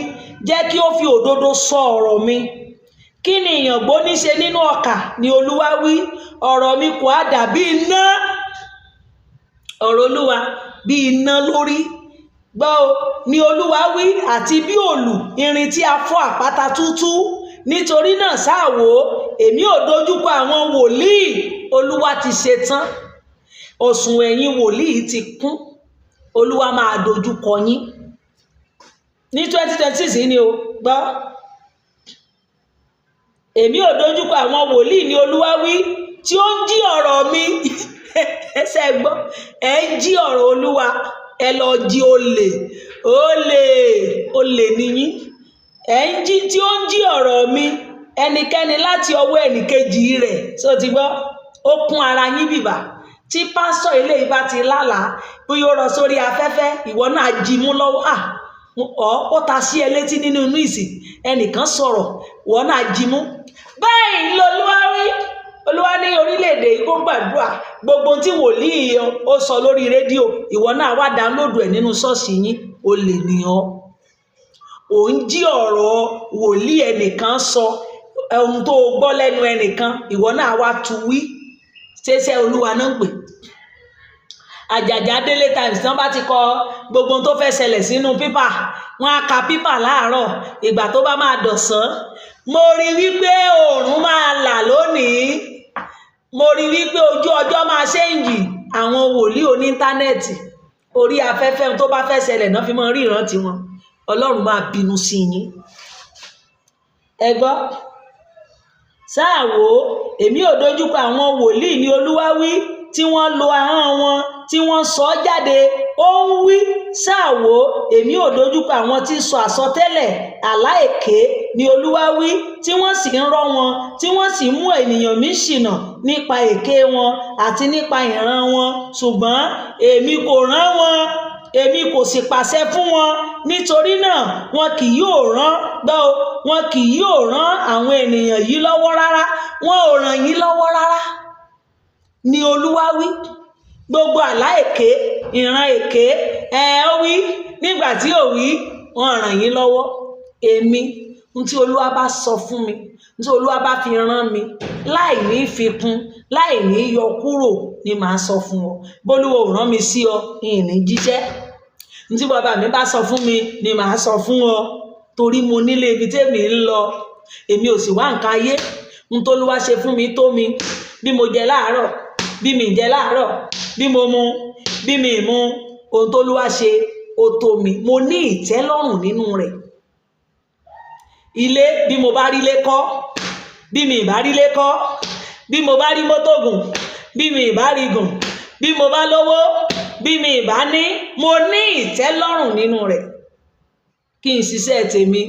jẹ́ kí ó fi òdodo sọ ọ̀rọ̀ mi. Kí ni ìyàngbó ní ṣe nínú ọkà ni Olúwa wí? Ọ̀rọ̀ mi kò á dàbí iná. Ọ̀rọ̀ Olúwa bí iná lórí. gbọ́ o ni Olúwa wí, àti bí òòlù irin tí a fọ́ àpáta túútúú. Nítorí náà sáà wò ó, èmi ò dojúkọ àwọn wòlíì. Olúwa ti ṣe tán, òṣùwọ̀n ẹ̀yin wòlíì ti kún. Olúwa máa dojúkọ yín ní 2026 ni o, gbọ́. Èmi ò dojúkọ àwọn wòlíì ni Olúwa wí, tí ó ń jí ọ̀rọ̀ mi. Ẹsẹ̀ gbọ́, ẹ ń jí ọ̀rọ̀ Olúwa, ẹ lọ jí olè nìyí. Ẹ ń jí, tí ó ń jí ọ̀rọ̀ mi, ẹnikẹ́ni láti ọwọ́ ẹnìkejì rẹ̀. So ti gbọ́, ó kún ara yín bìbà. Tí pásítọ̀ ilé ìbá ti lálàá bí yóò rọ sórí afẹ́fẹ́, ìwọ náà jí mú lọ́wọ́. Ó ta sí ẹ létí nínú inú ìsìn, ẹnìkan sọ̀rọ̀, ìwọ náà jí mú. Báyìí l'Olúwa wí. Olúwa ní orílẹ̀-èdè yìí kó gbàdúrà gbogbo tí wòlíì ó sọ lórí rédíò, ìwọ náà wá dáńlódù ẹ̀ nínú ṣọ́ọ̀ṣì yín. Olè ni ọ́. Ò ń jí ọ̀rọ̀ wòlíì ẹnìkan sọ, ohun tó gbọ́ lẹ́nu ẹnìkan, ìwọ náà wá tu wí. Ṣéṣẹ́ Olúwa náà ń pè. Àjàjà Daily Times tán bá ti kọ gbogbo tó fẹ́ ṣẹlẹ̀ sínú pépà, wọ́n á ka pépà láàárọ̀, ìgbà tó bá máa dọ̀sán. Mo rí wípé oòrùn máa là lónìí. Mo rí wípé ojú ọjọ́ máa ṣéǹjì. Àwọn wòlíì oní íńtánẹ́ẹ̀tì orí afẹ́fẹ́ tó bá fẹ́ ṣẹlẹ̀ náà fi mọ́ rí ìrántí wọn. Ọlọ́run máa bínú sí yín. Ẹ gbọ́, sáà wò ó, èmi ò dojúkọ àwọn wòlíì ni Olúwa wí, tí wọ́n lo ahọ́n wọn, tí wọ́n sọ jáde. Ó ń wí, sáà wò ó, èmi ò dojúkọ àwọn tí ń sọ àsọtẹ́lẹ̀ àlá èké ni Olúwa wí, tí wọ́n sì ń rọ́ wọn, tí wọ́n sì mú ènìyàn mi ṣìnà nípa èké wọn àti nípa ìran wọn. Ṣùgbọ́n èmi kò rán wọn, èmi kò sì pàṣẹ fún wọn. Nítorí náà wọn kì yóò rán, gbọ́ o, wọn kì yóò rán àwọn ènìyàn yìí lọ́wọ́ rárá. Wọn ò ràn yín lọ́wọ́ rárá ni Olúwa wí. Gbogbo àlá èké, ìran èké, ó wí. Nígbà tí ò wí, wọn ràn yín lọ́wọ́. Èmi, n tí Olúwa bá sọ fún mi, n tí Olúwa bá fi rán mi, láì ní fi kún, láì ní yọ kúrò, ni màá sọ fún ọ. Bólúwa ò rán mi sí ọ, ìní jíṣẹ́. N tí bàbá mi bá sọ fún mi ni màá sọ fún ọ. Torí mo nílé ibi tèmi ń lọ. Èmi ò sì wá nǹkan ayé. N tó Olúwa ṣe fún mi tó mi. Bí mo jẹ láàárọ̀, bí mi jẹ láàárọ̀, bí mo mu, bí mi mu, ohun tó Olúwa ṣe ó tó mi. Mo ní ìtẹ́lọ́rùn nínú rẹ̀. Ilé, bí mo bá rí ilé kọ́, bí mi bá rí ilé kọ́, bí mo bá rí mọ́tò gùn, bí mi bá rí gùn, bí mo bá lówó, bí mi bá ní, mo ní ìtẹ́lọ́rùn nínú rẹ̀. Kí n ṣiṣẹ́ tèmi.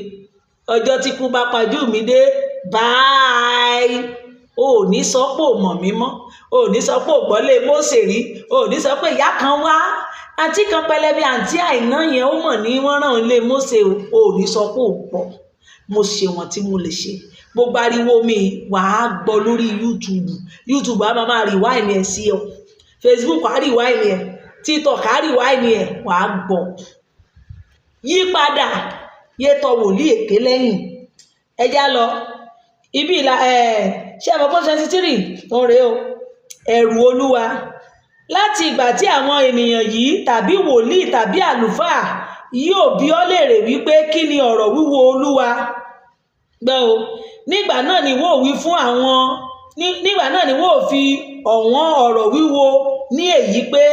Ọjọ́ tí kú bá pajú mi dé, báyìí. O ò ní sọ pé ò mọ̀ mí mọ́. O ò ní sọ pé ò gbọ́lé Mósè rí. O ò ní sọ pé ìyá kan wá, àǹtí kan pẹlẹbẹ, àǹtí Àìná yẹn ó mọ̀ ní wọ́n rán lé Mósè. O ò ní sọ pé ò pọ̀. Mo ṣe wọn tí mo lè ṣe. Gbogbo ariwo mi wàá gbọ́ lórí YouTube á máa rewind ẹ̀ sí ọ. Facebook á rewind ẹ̀, TikTok á rewind ẹ̀, wàá gbọ́. Yí padà, yé tọ wòlíì èké lẹ́yìn. Ẹ já lọ ibi ìlà ṣé ẹ̀mọ́ pọ́n 23 wọn rèé o. Ẹ̀rù Olúwa. Láti ìgbà tí àwọn ènìyàn yìí tàbí wòlíì tàbí àlùfáà yóò bi ọ́ léèrè wípé kí ni ọ̀rọ̀ wíwo Olúwa, gbọ́ o, nígbà náà ni wọ́n wí fún àwọn, nígbà náà ni wọ́n fi ọ̀wọ́n ọ̀rọ̀ wíwo ní èyí pé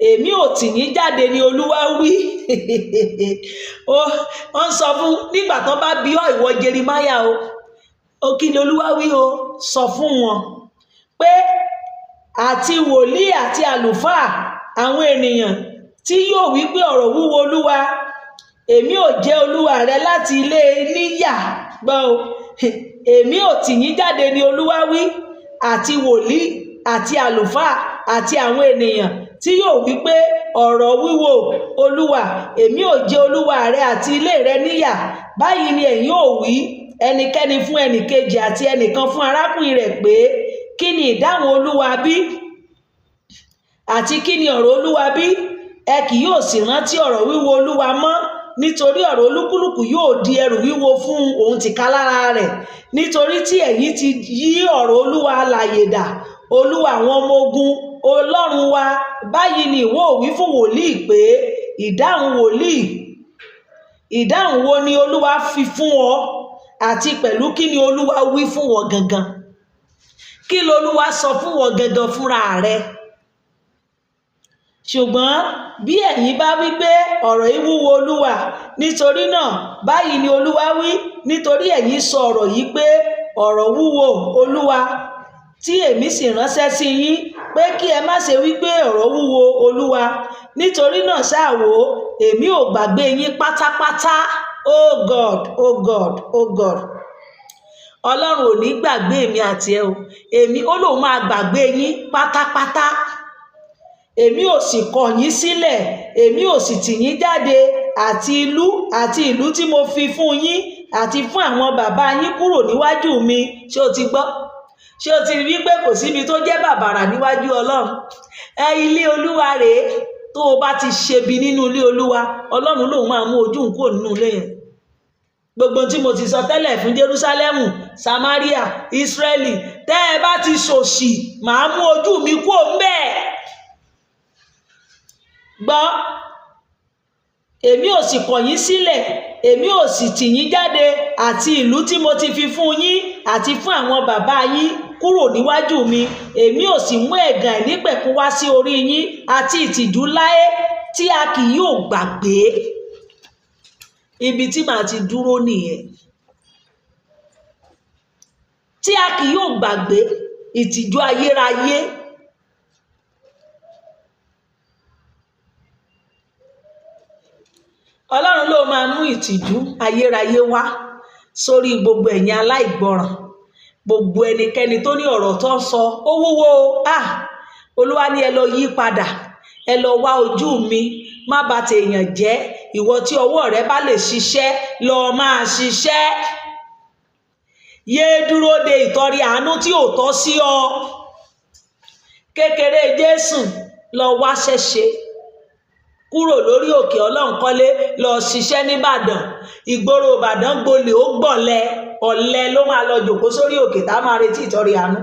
èmi ò tì yín jáde ni Olúwa wí. Wọ́n sọ fún, nígbà tán bá bi ọ́ ìwọ Jeremáyà o, kí ni Olúwa wí o, sọ fún wọn pé àti wòlíì àti àlùfáà, àwọn ènìyàn tí yóò wí pé ọ̀rọ̀ wíwo Olúwa, èmi ò jẹ́ Olúwa rẹ láti ilé níyà, gbọ́ o, èmi ò tì yín jáde ni Olúwa wí, àti wòlíì àti àlùfáà àti àwọn ènìyàn tí yóò wí pé ọ̀rọ̀ wíwo Olúwa, èmi ò jẹ́ Olúwa rẹ àti ilé rẹ níyà. Báyìí ni ẹ̀yin ò wí, ẹnikẹ́ni fún ẹnìkejì àti ẹnìkan fún arákùnrin rẹ̀ pé kí ni ìdáhùn Olúwa bí? Àti kí ni ọ̀rọ̀ Olúwa bí? Ẹ kì yóò sì rántí ọ̀rọ̀ wíwo Olúwa mọ́, nítorí ọ̀rọ̀ olúkúlùkù yóò di ẹrù wíwo fún òun tìkálára rẹ̀. Nítorí tí ẹ̀yin ti yí ọ̀rọ̀ Olúwa alààyè dà, Olúwa àwọn ọmọ ogun, Ọlọ́run wa. Báyìí ni ìwọ ò wí fún wòlíì pé ìdáhùn wòlíì, ìdáhùn wo ni Olúwa fi fún ọ àti pẹ̀lú kí ni Olúwa wí fún ọ gangan, kí lolúwa sọ fún ọ gangan fúnra rẹ. Ṣùgbọ́n bí ẹ̀yin bá wí pé ọ̀rọ̀ yìí wúwo Olúwa, nítorí náà báyìí ni Olúwa wí, nítorí ẹ̀yin sọ ọ̀rọ̀ yìí pé ọ̀rọ̀ wúwo Olúwa, tí èmi sì ránṣẹ́ sí yín pé kí ẹ má ṣe wí pé ọ̀rọ̀ wúwo Olúwa. Nítorí náà ṣáà wò, èmi ò gbàgbé yín pátápátá. Oh God, oh God, oh God. Ọlọ́run ò ní gbàgbé èmi àti ẹ o. Èmi ó lóun máa gbàgbé yín pátápátá. Èmi ò sì kọ̀ yín sílẹ̀, èmi ò sì tì yín jáde àti ìlú tí mo fi fún yín àti fún àwọn bàbá yín kúrò níwájú mi. Ṣé o ti gbọ́? Ṣé o ti rí pé kò síbi tó jẹ́ bàbàrà níwájú Ọlọ́run? Ilé Olúwa rèé. Tó o bá ti ṣebi nínú ilé Olúwa, Ọlọ́run lòun máa mú ojú ń kúrò nínú ilé yẹn. Gbogbo tí mo ti sọ tẹ́lẹ̀ fún Jerúsálẹ́mù, Samaria, Ísírẹ́lì, tẹ́ ẹ bá ti ṣòṣì, màá mú ojú mi kúrò ńbẹ̀. Gbọ́, èmi ò sì kọ̀ yín sílẹ̀, èmi ò sì tì yín jáde àti ìlú tí mo ti fi fún yín àti fún àwọn bàbá yín kúrò níwájú mi. Èmi ò sì mú ẹ̀gàn àìnípẹ̀kun wá sí orí yín àti ìtìjú láé tí a kì yóò gbàgbé. Ibi tí màá ti dúró nìyẹn. Tí a kì yóò gbàgbé ìtìjú ayérayé. Ọlọ́run ló máa mú ìtìjú ayérayé wá sórí gbogbo ẹ̀yin aláìgbọràn, gbogbo ẹnikẹ́ni tó ní ọ̀rọ̀ tó ń sọ ó wúwo. Olúwa ní ẹ lọ yí padà, ẹ lọ wá ojú mi, má bà tèèyàn jẹ́. Ìwọ tí ọwọ́ rẹ bá lè ṣiṣẹ́, lọ máa ṣiṣẹ́. Yé dúró de ìtọrẹ àánú tí ò tọ́ sí ọ. Kékeré Jésù lọ wá ṣẹṣe. Kúrò lórí òkè Ọlọ́run kọ́lé, lọ ṣiṣẹ́ nìbàdàn. Ìgboro Ìbàdàn gbolè ó gbọ̀lẹ, ọ̀lẹ ló máa lọ jòkó sórí òkè tá máa retí ìtọrẹ àánú.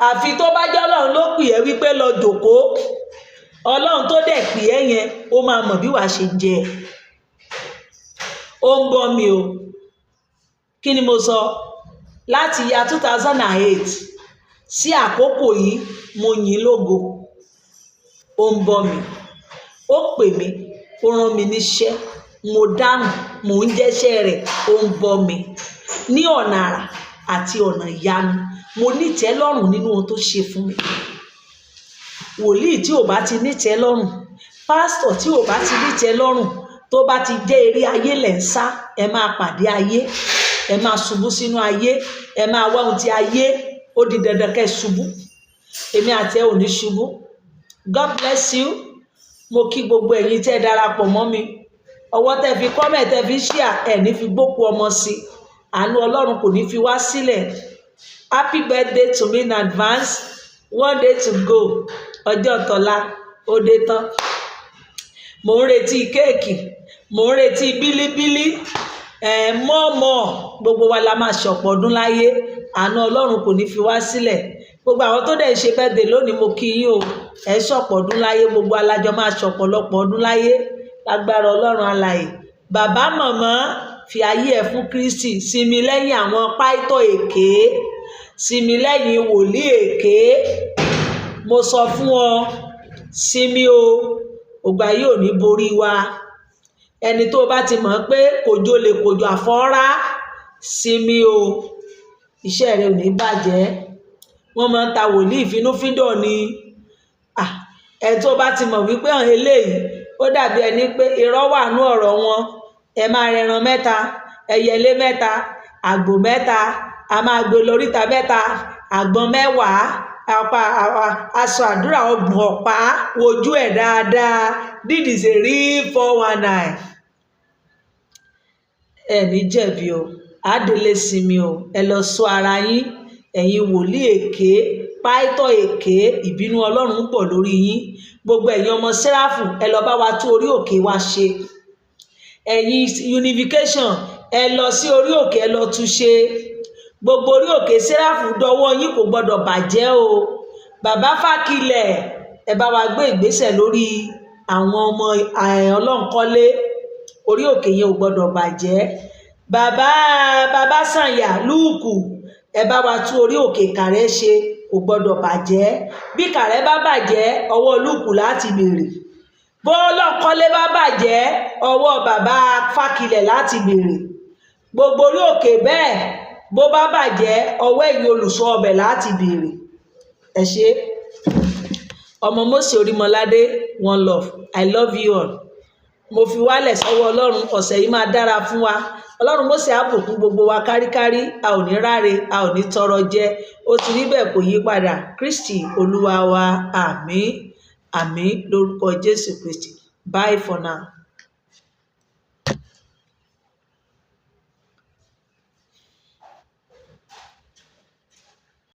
Àfi tó bá jẹ́ Ọlọ́run ló pè ẹ́ wípé lọ jòkó, Ọlọ́run tó dẹ̀ pè ẹ́ yẹn ó máa mọ̀ bí wàá ṣe jẹ. Ó ń bọ́ mi o. Kí ni mo sọ? Láti ya 2008 sí àkókò yìí, mo yìn lógo. Ó ń bọ́ mi. Ó pè mí, ó rán mi níṣẹ́, mo dáhùn, mò ń jẹ́ṣẹ́ rẹ̀. Ó ń bọ́ mi ní ọ̀nà àrà àti ọ̀nà ìyanu. Mo nítẹ́lọ́rùn nínú ohun tó ṣe fún mi. Wòlíì tí ò bá ti nítẹ́lọ́rùn, pásítọ̀ tí ò bá ti nítẹ́lọ́rùn, tó bá ti jẹ́ eré ayé lẹ̀ ń sá, ẹ máa pàdé ayé, ẹ máa ṣubú sínú ayé, ẹ máa wá ohun tí ayé, ó di dandan kẹ́ ṣubú. Èmi àti ẹ ò ní ṣubú. God bless you. Mo kí gbogbo ẹ̀yin tẹ́ darapọ̀ mọ́ mi. Ọwọ́ tẹ́ fi comment, tẹ́ fi share, ẹ̀ ní fi gbókù ọmọ sí. Àánú Ọlọ́run kò ní fi wá sílẹ̀. Happy birthday to me in advance. One day to go. Ọjọ́ tọ́lá ó dé tán. Mò ń retí kéèkì, mò ń retí bílíbílí. Mọ́ọ̀mọ́ gbogbo wa la máa ṣọ̀pọ̀ ọdún láyé. Àánú Ọlọ́run kò ní fi wá sílẹ̀. Gbogbo àwọn tó dẹ̀ ṣe birthday lónìí, mo kí yín o. Ẹ ṣọ̀pọ̀ ọdún láyé, gbogbo alájọ máa ṣọ̀pọ̀lọpọ̀ ọdún láyé lágbára Ọlọ́run alààyè. Bàbá màmá, fi ayé ẹ fún Kristi. Sinmi lẹ́yìn àwọn páítọ̀ èké, sinmi lẹ́yìn wòlíì èké. Mo sọ fún ọ, sinmi o. Ògbà yóò ní borí wa. Ẹni tó bá ti mọ̀ pé kòjó lè kòjó àfọ́rá, sinmi o. Iṣẹ́ rẹ ò ní bàjẹ́. Wọ́n máa ń ta wòlíì fínúfíndọ̀ ni. Ẹ tó bá ti mọ̀ wípé àwọn eléyìí ó dàbí ẹni pé irọ́ wà nú ọ̀rọ̀ wọn. Ẹ máa rẹran mẹ́ta, ẹyẹlé mẹ́ta, àgbò mẹ́ta, a máa gbé lóríta mẹ́ta, àgbọn mẹ́wàá, aṣọ àdúrà ọgbọ̀n ọ̀pá, wojú ẹ̀ dáadáa. This is a real 419. Ẹ ní jẹ̀bi o. Àdélé sinmi o. Ẹ lọ sọ ara yín. Ẹ̀yin wòlíì èké, páítọ̀ èké, ìbínú Ọlọ́run pọ̀ lórí yín. Gbogbo ẹ̀yin ọmọ Séráfù, ẹ lọ bá wa tún orí òkè wa ṣe. Ẹ̀yin Unification, ẹ lọ sí orí òkè, ẹ lọ tún ṣe. Gbogbo orí òkè Séráfù dọwọ́ yín, kò gbọdọ̀ bàjẹ́ o. Bàbá Fákilẹ̀, ẹ bá wa gbé ìgbésẹ̀ lórí àwọn ọmọ Ọlọ́nkọ́lé, orí òkè yẹn ò gbọ́dọ̀ bàjẹ́. Bàbá Sànyà Lúùkù, ẹ bá wa tún orí òkè Ìkàrẹ́ ṣe, kò gbọ́dọ̀ bàjẹ́. Bí Ìkàrẹ́ bá bàjẹ́, ọwọ́ Lúùkù láti béèrè. Bó Ọlọ́nkọ́lé bá bàjẹ́, ọwọ́ bàbá Fákilẹ̀ láti béèrè. Gbogbo orí òkè bẹ́ẹ̀ bó bá bàjẹ́, ọwọ́ ẹ̀yin olùṣọ́ ọbẹ̀ láti béèrè. Ẹ ṣé. Ọmọ Mósè Orímọládé, one love. I love you all. Mo fi wálẹ̀ sọ́wọ́ Ọlọ́run, ọ̀sẹ̀ yìí máa dára fún wa. Ọlọ́run Mósè á bùkún gbogbo wa káríkárí, a ò ní ráre, a ò ní tọrọ jẹ. Ó ti rí bẹ́ẹ̀, kò yí padà. Kristi Olúwa wa, àmín. Àmín lórúkọ Jésù Kristi. Bye for now.